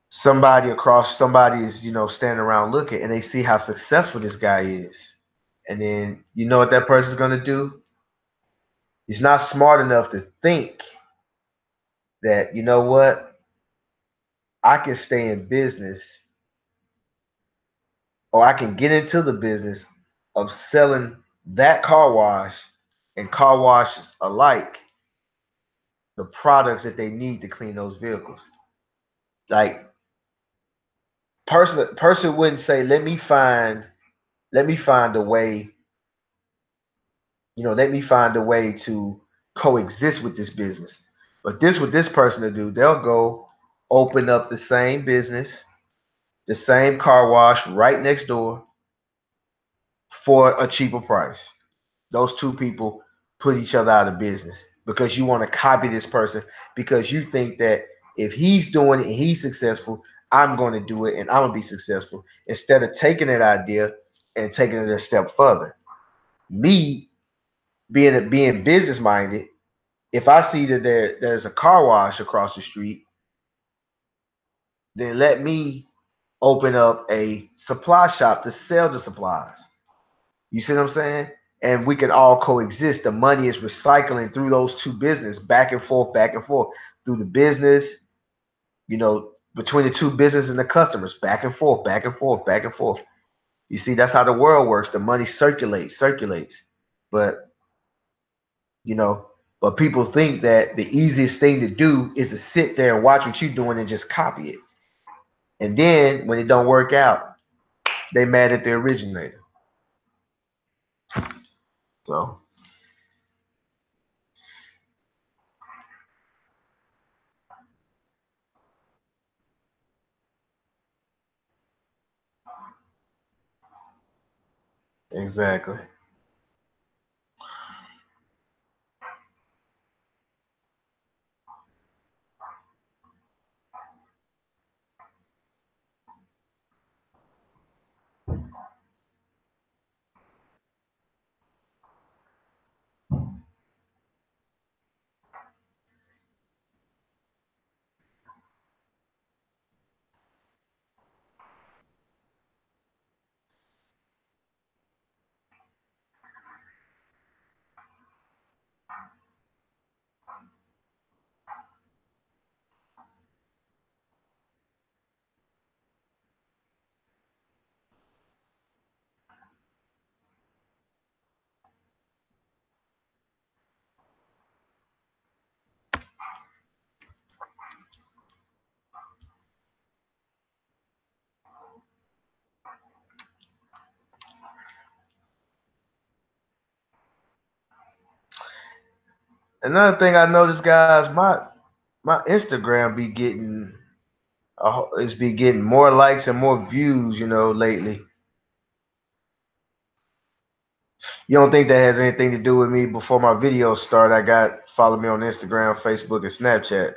somebody is, standing around looking, and they see how successful this guy is. And then you know what that person's gonna do? He's not smart enough to think that, you know what, I can stay in business, or I can get into the business of selling that car wash and car washes alike the products that they need to clean those vehicles. Like, person wouldn't say, let me find a way, let me find a way to coexist with this business. But this what this person to do, they'll go open up the same business, the same car wash right next door for a cheaper price. Those two people put each other out of business because you want to copy this person, because you think that if he's doing it and he's successful, I'm going to do it and I'm going to be successful, instead of taking that idea and taking it a step further. Me being business minded, if I see that there's a car wash across the street, then let me open up a supply shop to sell the supplies. You see what I'm saying? And we can all coexist. The money is recycling through those two business, back and forth through the business, between the two business and the customers, back and forth, back and forth, back and forth. You see, that's how the world works. The money circulates. But you know, but people think that the easiest thing to do is to sit there and watch what you're doing and just copy it. And then when it don't work out, they mad at the originator. So exactly. Another thing I noticed, guys, my Instagram be getting it's be getting more likes and more views, lately. You don't think that has anything to do with me? Before my videos start, I got follow me on Instagram, Facebook, and Snapchat.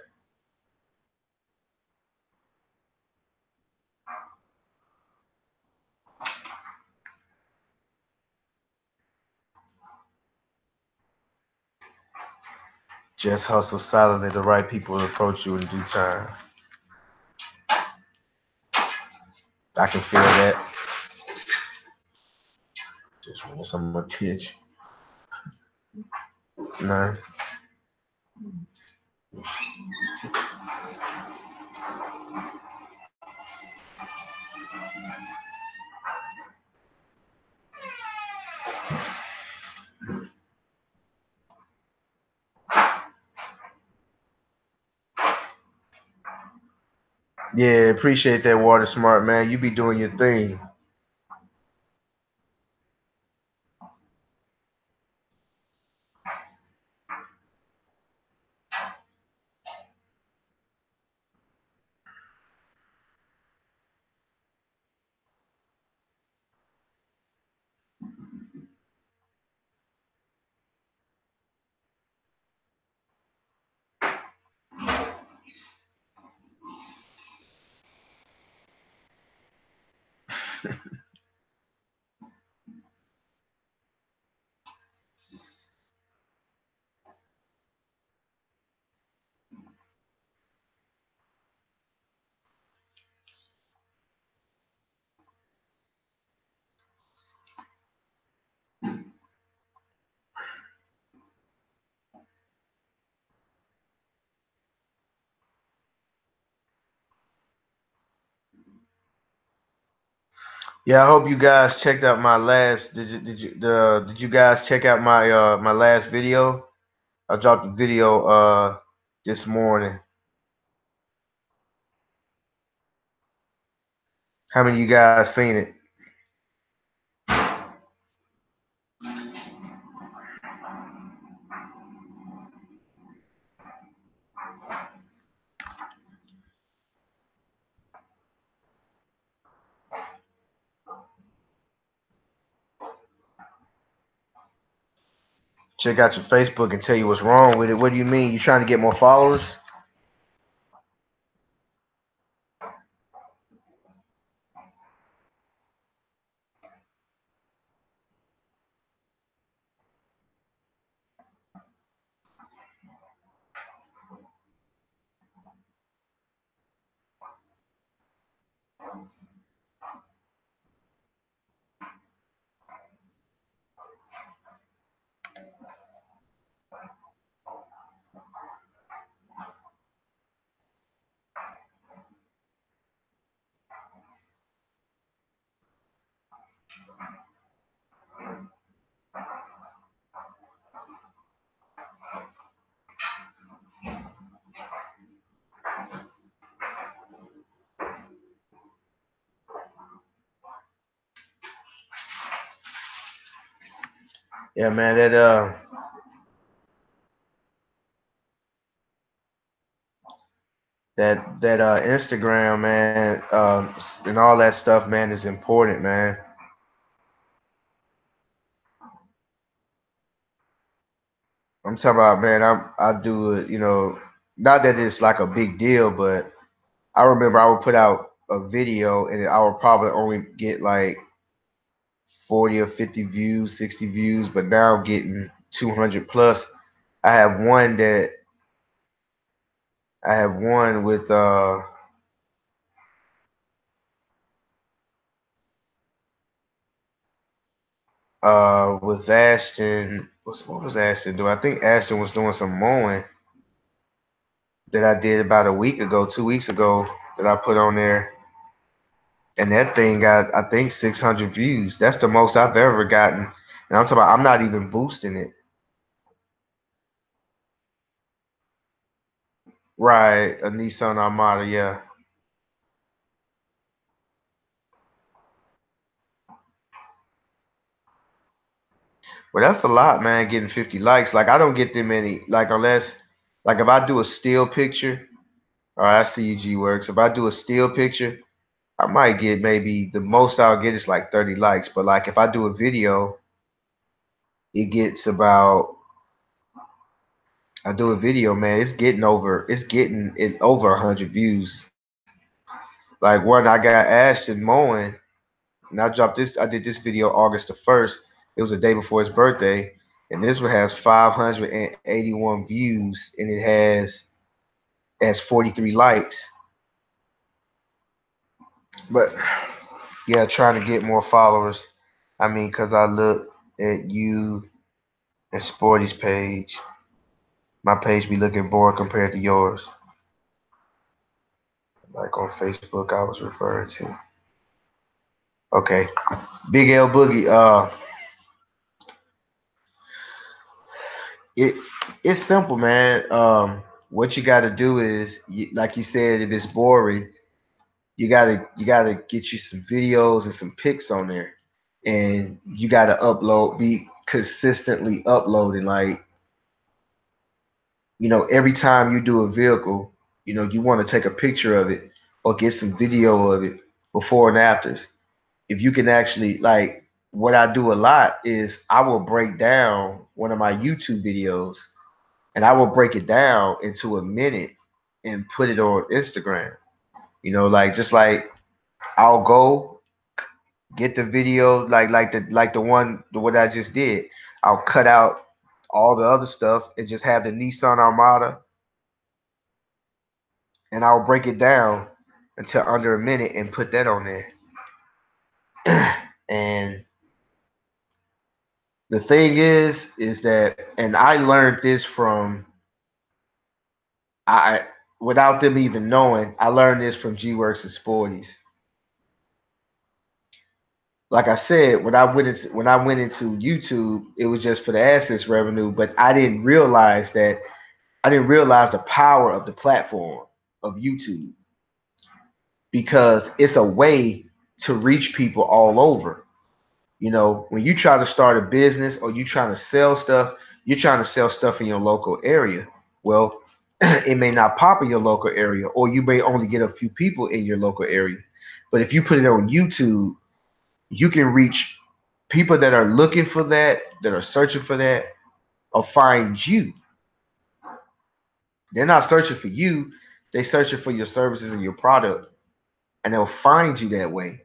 Just hustle silently. The right people will approach you in due time. I can feel that. Just want some attention. Nah. Yeah, appreciate that, Water Smart, man. You be doing your thing. Yeah, I hope you guys checked out my last. Did you guys check out my last video? I dropped a video this morning. How many of you guys seen it? Check out your Facebook and tell you what's wrong with it. What do you mean? You trying to get more followers? Yeah, man. That Instagram, man, and all that stuff, man, is important, man. I'm talking about, man. I do it, not that it's like a big deal, but I remember I would put out a video and I would probably only get like 40 or 50 views, 60 views, but now I'm getting 200 plus. I have one that I have one with Ashton. What was Ashton doing? I think Ashton was doing some mowing that I did about a week ago, 2 weeks ago, that I put on there. And that thing got, I think, 600 views. That's the most I've ever gotten. And I'm talking about, I'm not even boosting it. Right, a Nissan Armada, yeah. Well, that's a lot, man. Getting 50 likes. Like I don't get them many. Like unless, like if I do a still picture, or I see you G works. If I do a still picture, I might get maybe the most I'll get is like 30 likes. But like if I do a video, it gets about. I do a video, man. It's getting it over 100 views. Like one I got Ashton mowing, and I dropped this. I did this video August the 1st. It was the day before his birthday, and this one has 581 views, and it has 43 likes. But yeah, trying to get more followers. I mean, cause I look at you and Sporty's page. My page be looking bored compared to yours. Like on Facebook, I was referring to. Okay, Big L Boogie. It it's simple, man. What you got to do is, like you said, if it's boring, you gotta get you some videos and some pics on there, and you gotta upload, be consistently uploading. Like every time you do a vehicle, you want to take a picture of it or get some video of it before and afters. If you can actually, like, what I do a lot is I will break down one of my YouTube videos, and I will break it down into a minute and put it on Instagram. Like just like I'll go get the video, like the one the what I just did. I'll cut out all the other stuff and just have the Nissan Armada, and I'll break it down until under a minute and put that on there. And the thing is that, and I learned this from I without them even knowing, I learned this from G Works and Sporties. Like I said, when I went into YouTube, it was just for the AdSense revenue, but I didn't realize the power of the platform of YouTube, because it's a way to reach people all over. When you try to start a business or you trying to sell stuff, you're trying to sell stuff in your local area. Well, it may not pop in your local area, or you may only get a few people in your local area. But if you put it on YouTube, you can reach people that are looking for that are searching for that, or find you. They're not searching for you, they're searching for your services and your product, and they'll find you that way.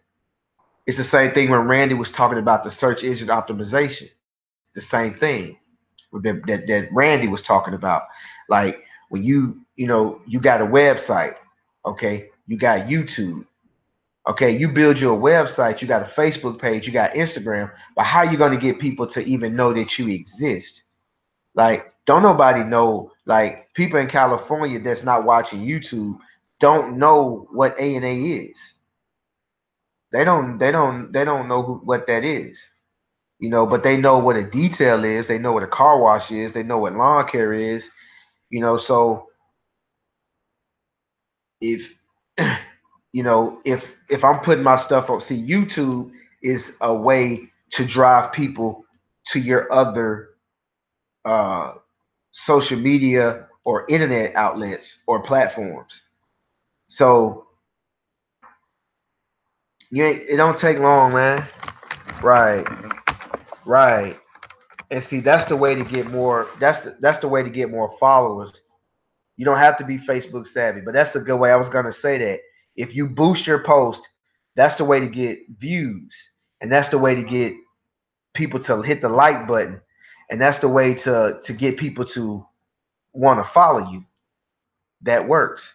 It's the same thing when Randy was talking about the search engine optimization. The same thing that Randy was talking about. Like when you got a website, okay, you got YouTube, okay, you build your website, you got a Facebook page, you got Instagram, but how are you going to get people to even know that you exist? Like, don't nobody know. Like, people in California that's not watching YouTube don't know what A&A is. They don't know what that is. But they know what a detail is. They know what a car wash is. They know what lawn care is. So if if I'm putting my stuff on, see, YouTube is a way to drive people to your other uh, social media or internet outlets or platforms. So it don't take long, man. Right, right. And see, that's the way to get more. That's the way to get more followers. You don't have to be Facebook savvy, but that's a good way. I was gonna say that if you boost your post, that's the way to get views, and that's the way to get people to hit the like button, and that's the way to get people to want to follow you. That works.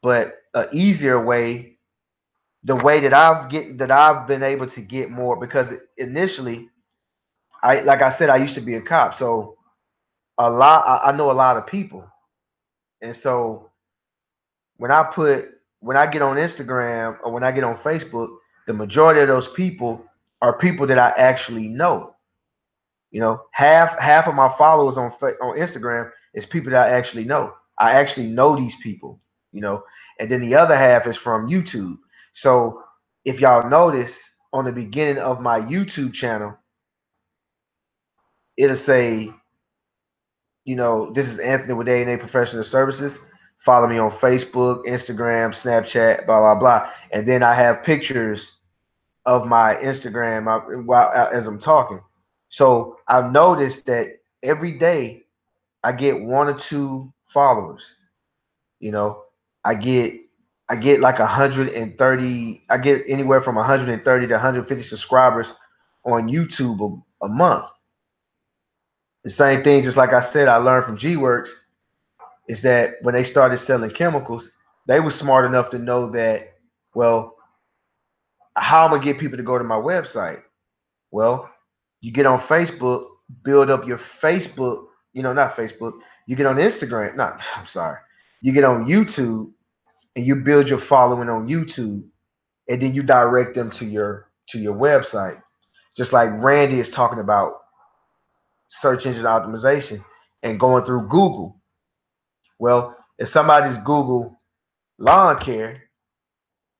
But a easier way, the way that I've been able to get more, because initially, like I said, I used to be a cop, so I know a lot of people, and so when I put when I get on Instagram or when I get on Facebook, the majority of those people are people that I actually know. Half of my followers on Instagram is people that I actually know. I actually know these people, you know, and then the other half is from YouTube. So if y'all notice on the beginning of my YouTube channel, it'll say, this is Anthony with A&A Professional Services. Follow me on Facebook, Instagram, Snapchat, blah blah blah. And then I have pictures of my Instagram while as I'm talking. So I've noticed that every day I get one or two followers. You know, I get I get like 130. I get anywhere from 130 to 150 subscribers on YouTube a month. The same thing, just like I said, I learned from G Works is that when they started selling chemicals, they were smart enough to know that, well, how am I gonna get people to go to my website? Well, you get on Facebook, build up your Facebook, not Facebook, you get on Instagram, no, I'm sorry. You get on YouTube and you build your following on YouTube, and then you direct them to your website. Just like Randy is talking about search engine optimization and going through Google. Well, if somebody's Google lawn care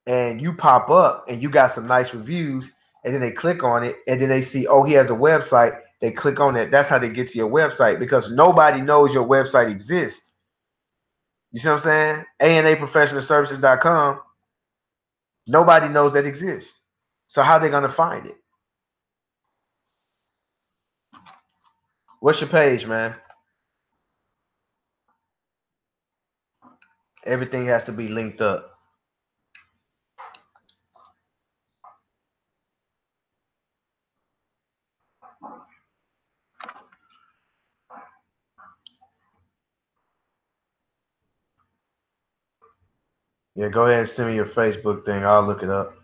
and you pop up and you got some nice reviews, and then they click on it and then they see, oh, he has a website, they click on it. That's how they get to your website, because nobody knows your website exists. You see what I'm saying? anaprofessionalservices.com, nobody knows that exists. So how are they going to find it? What's your page, man? Everything has to be linked up. Yeah, go ahead and send me your Facebook thing. I'll look it up.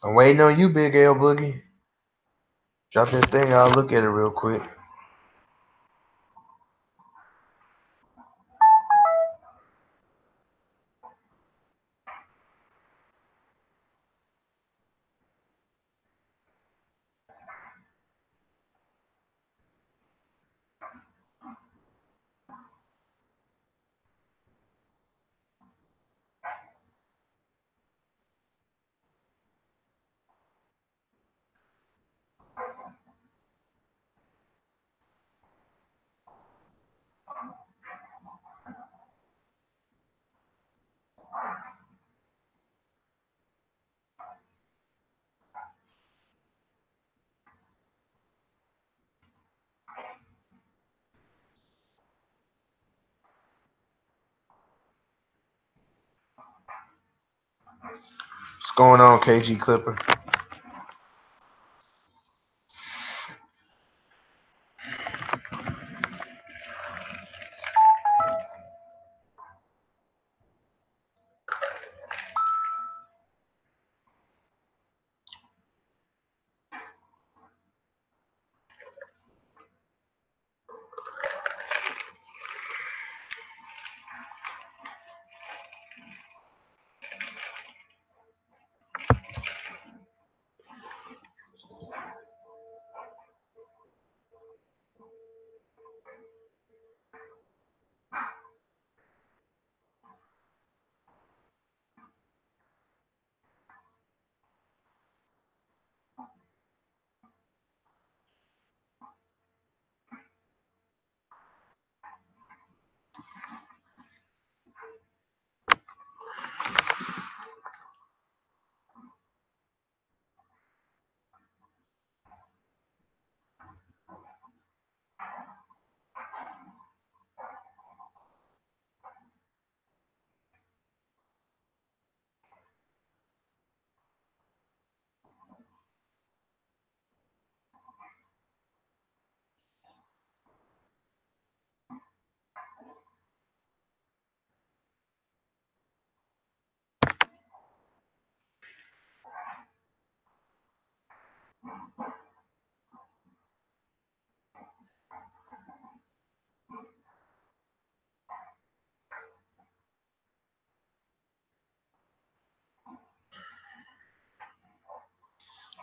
I'm waiting on you, Big L Boogie. Drop that thing. I'll look at it real quick. What's going on, KG Clipper?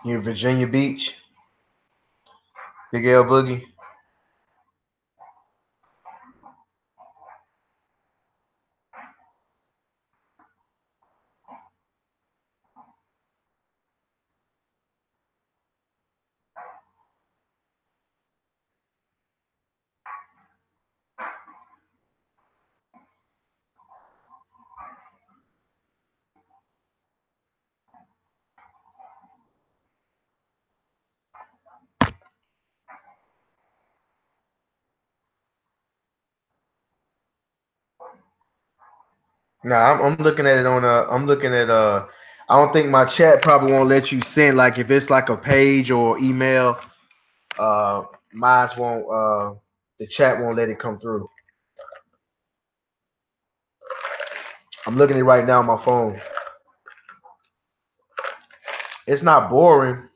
You in Virginia Beach, Big L Boogie? Nah, I'm looking at it on I'm looking at I don't think my chat probably won't let you send, like if it's like a page or email, uh mine won't the chat won't let it come through. I'm looking at it right now on my phone. It's not boring,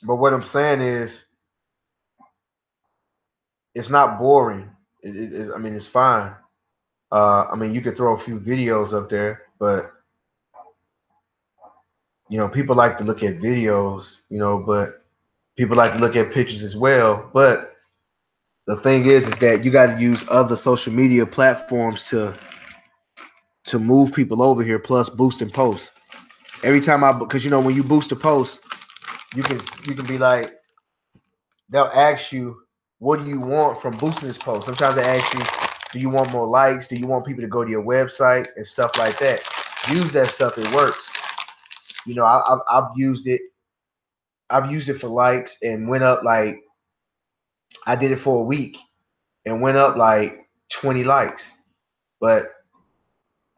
but what I'm saying is it's not boring. I mean, it's fine. I mean, you could throw a few videos up there, but people like to look at videos, but people like to look at pictures as well. But the thing is that you got to use other social media platforms to move people over here, plus boosting posts. Every time because when you boost a post, you can be like, they'll ask you, what do you want from boosting this post? Sometimes they ask you, do you want more likes? Do you want people to go to your website and stuff like that? Use that stuff. It works. I've used it. I've used it for likes and went up like, I did it for a week and went up like 20 likes. But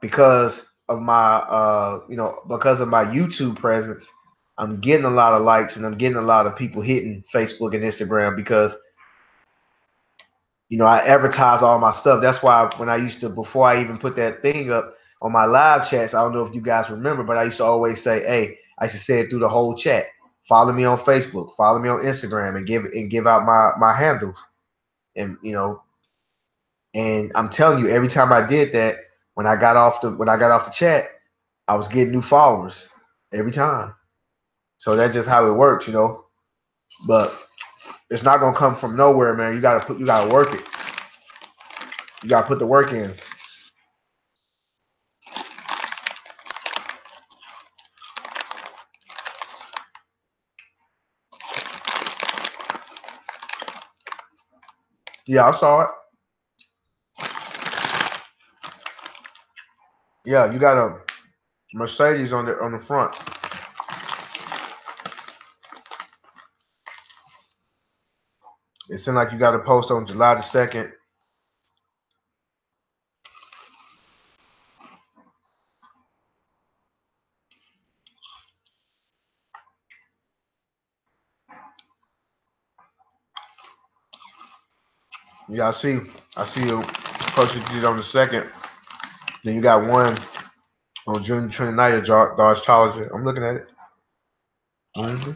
because of my because of my YouTube presence, I'm getting a lot of likes and I'm getting a lot of people hitting Facebook and Instagram because I advertise all my stuff. That's why when I used to, before I even put that thing up on my live chats, I don't know if you guys remember, but I used to always say, hey, I should say it through the whole chat. Follow me on Facebook, follow me on Instagram, and give out my handles. And and I'm telling you, every time I did that, when I got off the chat, I was getting new followers every time. So that's just how it works. But it's not gonna come from nowhere, man. You gotta work it. You gotta put the work in. Yeah, I saw it. Yeah, you got a Mercedes on the front. It seemed like you got a post on July the 2nd. Yeah, I see a post you did on the second. Then you got one on June 29th at Dodge College. I'm looking at it. Hmm.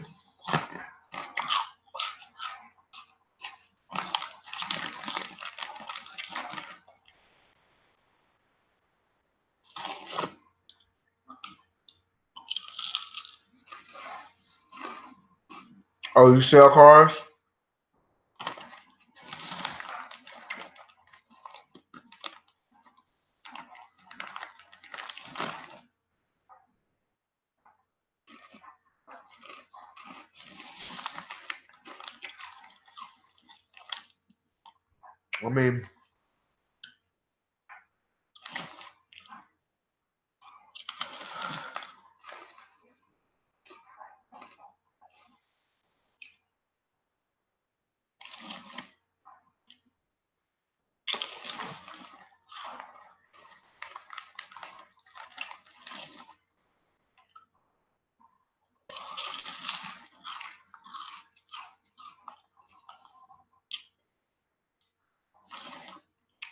Oh, you sell cars? I mean,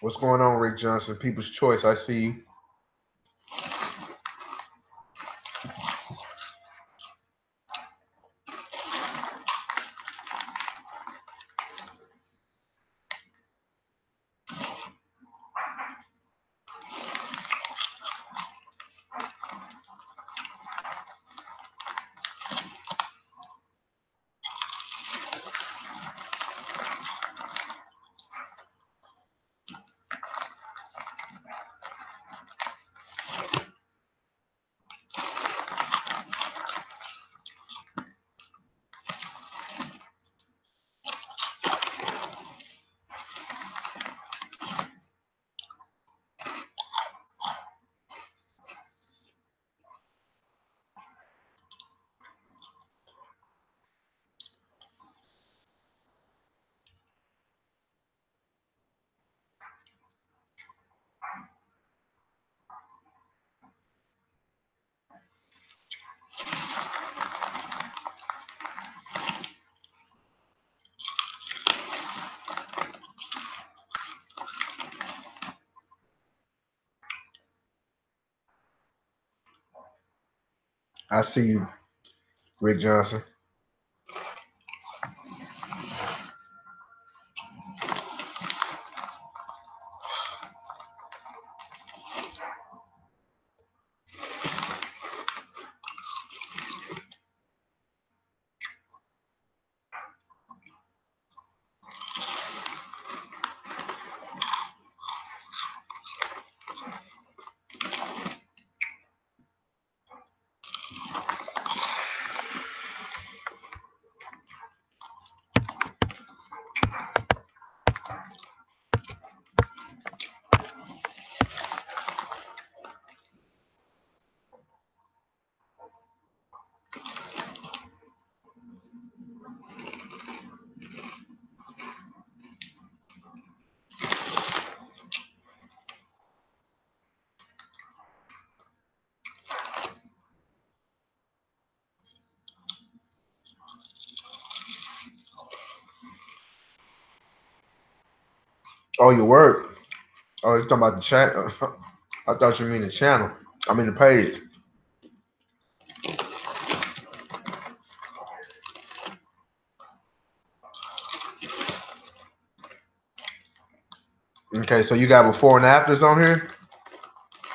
what's going on, Rick Johnson? People's Choice. I see you. I see you, Rick Johnson. Oh, your work. Oh, you're talking about the chat. I thought you mean the channel. I mean the page. Okay, so you got before and afters on here.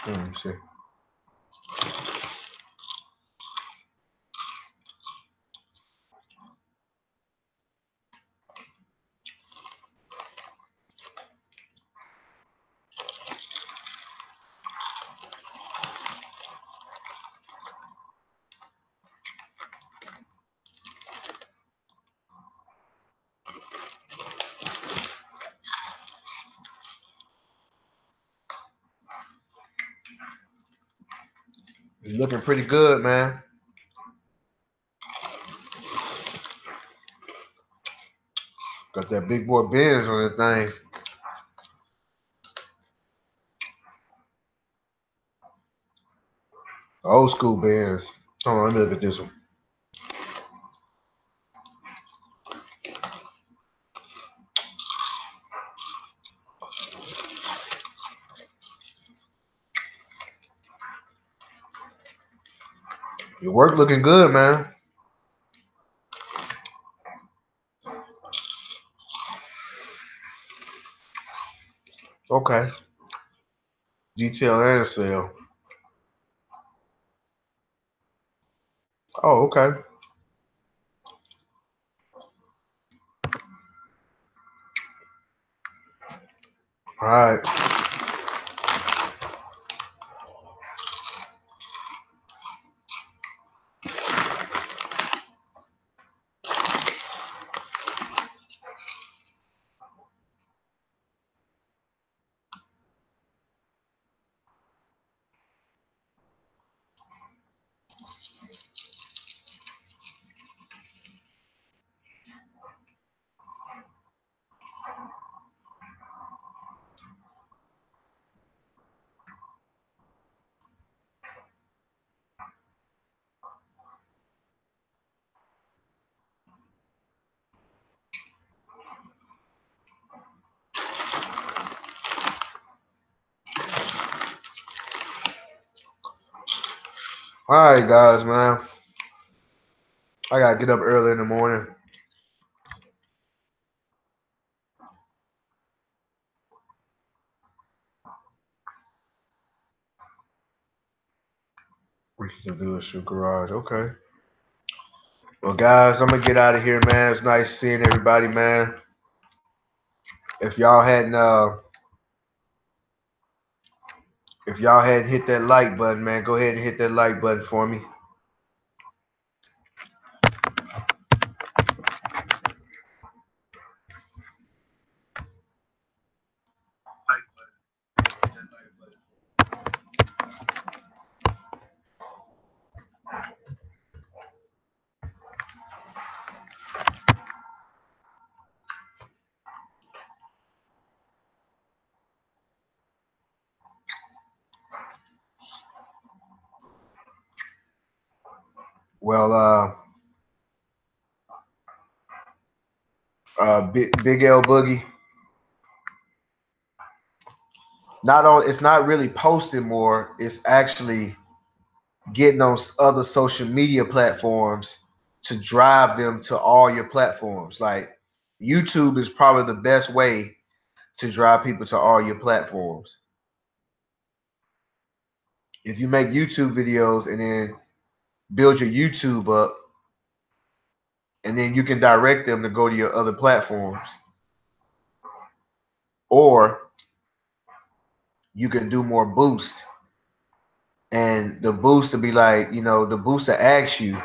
Let me see. You're looking pretty good, man. Got that big boy Benz on that thing. Old school Benz. Hold on, let me look at this one. Your work looking good, man. Okay. Detail and sale. Oh, okay. All right. All right, guys, man. I gotta get up early in the morning. We can do a shoe garage. Okay. Well, guys, I'm gonna get out of here, man. It's nice seeing everybody, man. If y'all hadn't, if y'all hadn't hit that like button, man, go ahead and hit that like button for me. Well, Big L Boogie. Not on. It's not really posting more. It's actually getting on other social media platforms to drive them to all your platforms. Like YouTube is probably the best way to drive people to all your platforms. If you make YouTube videos and then build your YouTube up, and then you can direct them to go to your other platforms, or you can do more boost, and the boost will be like, the booster asks you,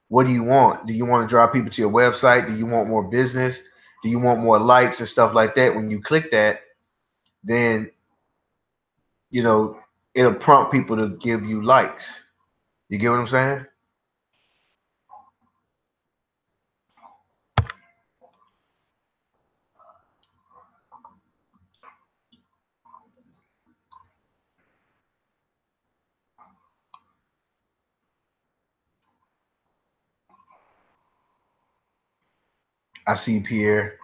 what do you want? Do you want to drive people to your website? Do you want more business? Do you want more likes and stuff like that? When you click that, then you know it'll prompt people to give you likes. You get what I'm saying? I see Pierre.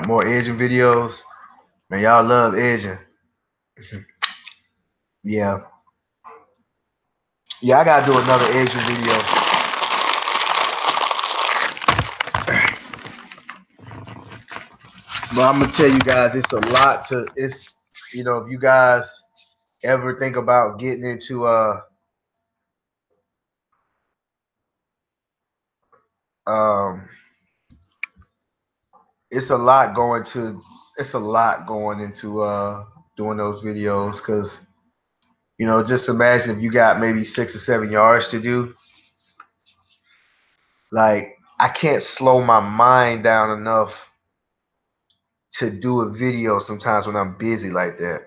More edging videos. Man, y'all love edging. Yeah. Yeah, I gotta do another edging video. But I'm gonna tell you guys, it's a lot to it's if you guys ever think about getting into um it's a lot going to it's a lot going into doing those videos because just imagine if you got maybe 6 or 7 yards to do. Like, I can't slow my mind down enough to do a video sometimes when I'm busy like that.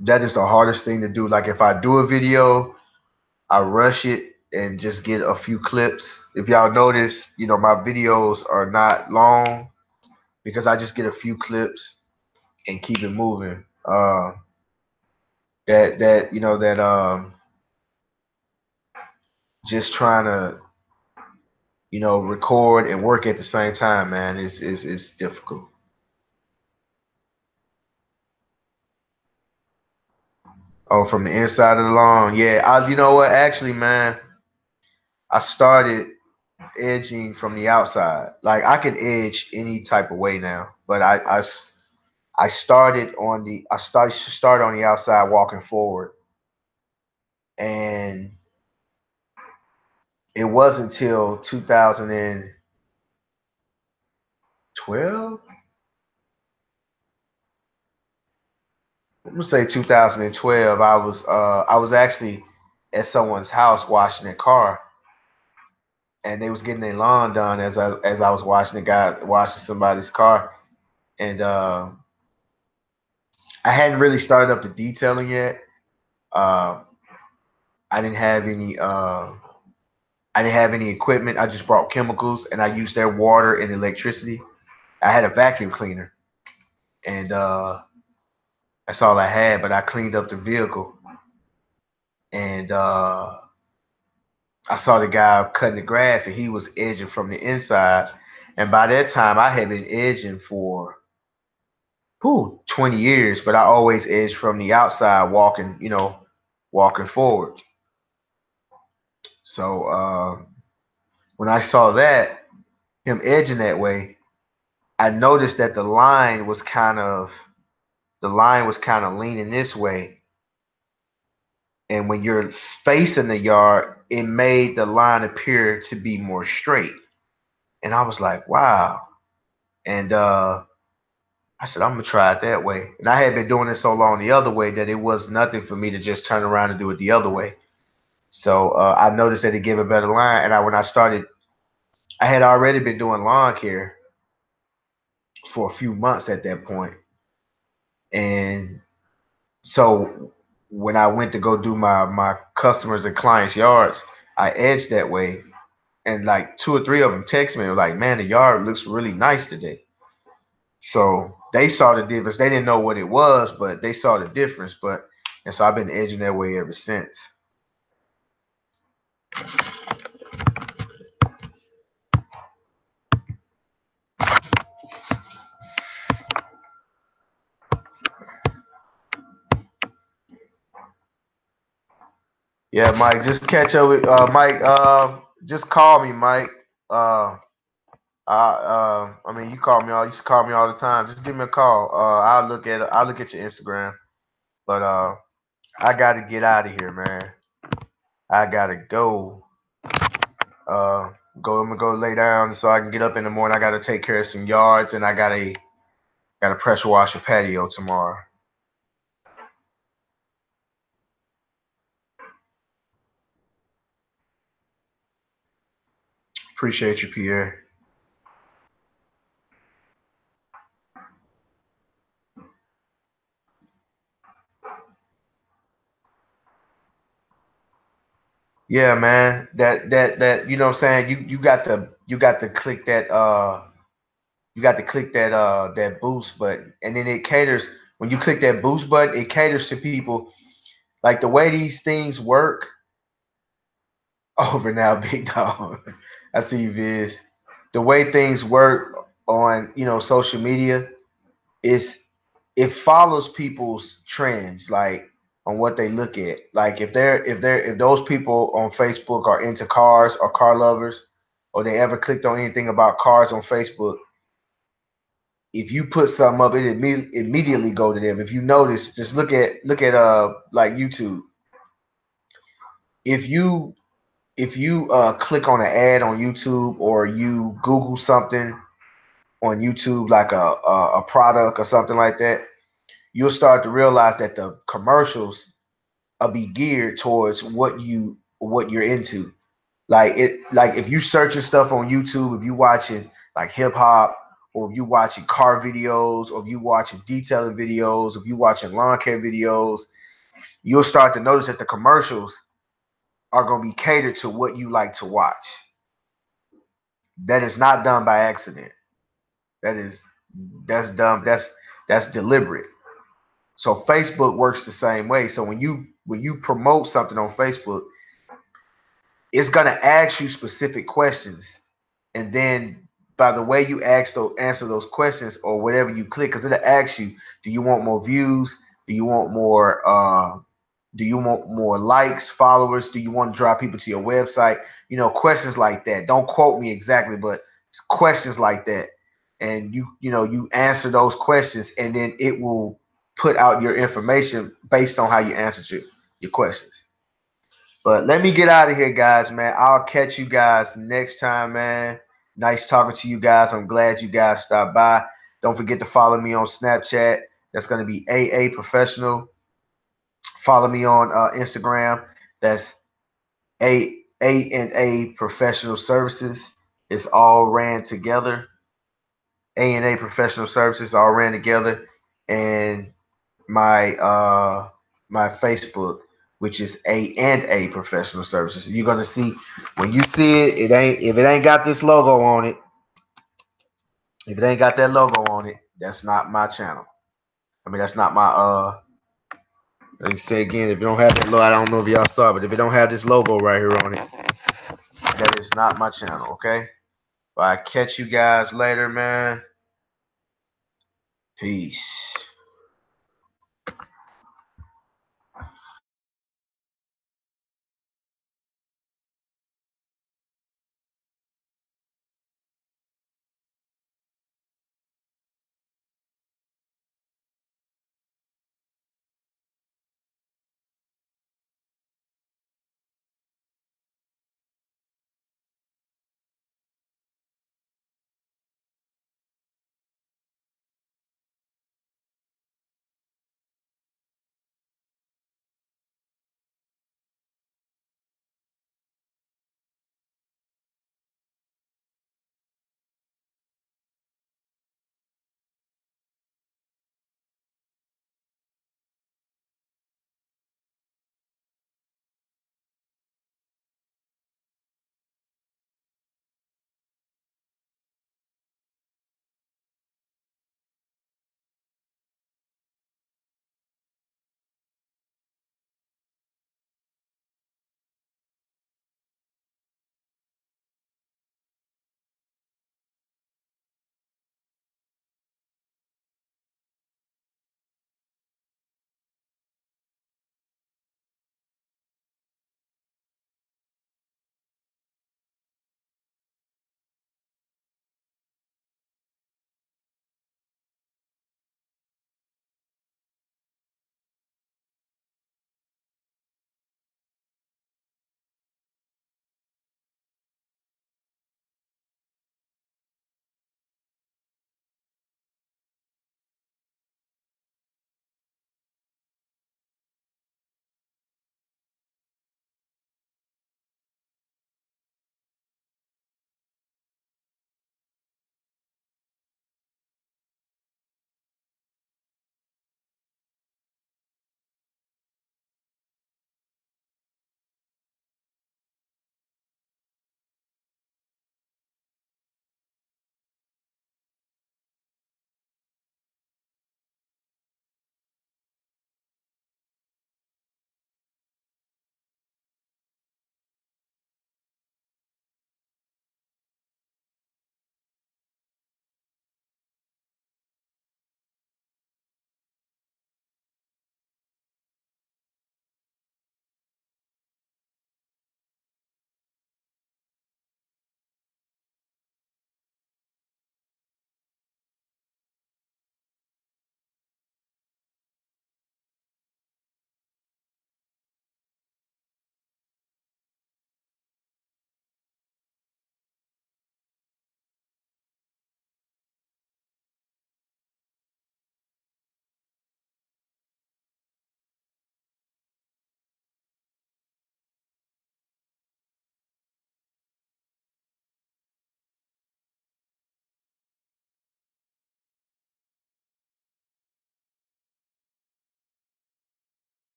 That is the hardest thing to do. Like, if I do a video, I rush it and just get a few clips. If y'all notice, my videos are not long because I just get a few clips and keep it moving. That just trying to record and work at the same time, man, is difficult. Oh, from the inside of the lawn. Yeah, you know what? Actually, man, I started edging from the outside. Like I can edge any type of way now, but I started on the I started on the outside walking forward, and it wasn't until 2012. I'm gonna say 2012. I was actually at someone's house washing their car, and they was getting their lawn done as I was watching the guy washing somebody's car, and I hadn't really started up the detailing yet. Uh, I didn't have any. I didn't have any equipment. I just brought chemicals, and I used their water and electricity. I had a vacuum cleaner, and that's all I had. But I cleaned up the vehicle, and I saw the guy cutting the grass, and he was edging from the inside. And by that time, I had been edging for 20 years, but I always edged from the outside, walking, walking forward. So when I saw that, him edging that way, I noticed that the line was kind of leaning this way. And when you're facing the yard, it made the line appear to be more straight. And I was like, wow. And I said, I'm gonna try it that way. And I had been doing it so long the other way that it was nothing for me to just turn around and do it the other way. So I noticed that it gave a better line. And when I started, I had already been doing lawn care for a few months at that point. And so when I went to go do my customers and clients' yards, I edged that way. And like two or three of them text me, like, man, the yard looks really nice today. So they saw the difference. They didn't know what it was, but they saw the difference. And so I've been edging that way ever since. Yeah, Mike, just catch up with Mike. Just call me, Mike. Uh, I mean, you call me all. You used to call me all the time. Just give me a call. I'll look at your Instagram. But I got to get out of here, man. I gotta go. Uh, I'm gonna go lay down so I can get up in the morning. I gotta take care of some yards, and I gotta pressure wash a patio tomorrow. Appreciate you, Pierre. Yeah, man. That you know what I'm saying? You got to click that you got to click that boost button. And then it caters when you click that boost button, it caters to people like the way these things work over now, big dog. I see you, Viz. The way things work on, social media is it follows people's trends, like on what they look at. Like if those people on Facebook are into cars or car lovers, or they ever clicked on anything about cars on Facebook, if you put something up, it immediately go to them. If you notice, just look at like YouTube. If you click on an ad on YouTube, or you Google something on YouTube like a product or something like that, you'll start to realize that the commercials will be geared towards what you're into. Like if you searching stuff on YouTube, if you watching like hip hop, or if you watching car videos, or if you watching detailing videos, if you watching lawn care videos, you'll start to notice that the commercials are going to be catered to what you like to watch. That is not done by accident. That is that's dumb. That's deliberate. So Facebook works the same way. So when you promote something on Facebook, it's gonna ask you specific questions, and then by the way you answer those questions, or whatever you click, because it'll ask you, do you want more views? Do you want more? Do you want more likes, followers? Do you want to draw people to your website? Questions like that. Don't quote me exactly, but questions like that. And you answer those questions, and then it will put out your information based on how you answered your questions. But let me get out of here, guys, man. I'll catch you guys next time, man. Nice talking to you guys. I'm glad you guys stopped by. Don't forget to follow me on Snapchat. That's going to be AA Professional. Follow me on Instagram. That's A&A Professional Services. It's all ran together. A&A Professional Services all ran together, and my Facebook, which is A&A Professional Services. You're gonna see when you see it. It ain't if it ain't got this logo on it. If it ain't got that logo on it, that's not my channel. I mean, that's not my Let me say again, if you don't have that logo, I don't know if y'all saw it, but if it don't have this logo right here on it, that is not my channel, okay? But I catch you guys later, man. Peace.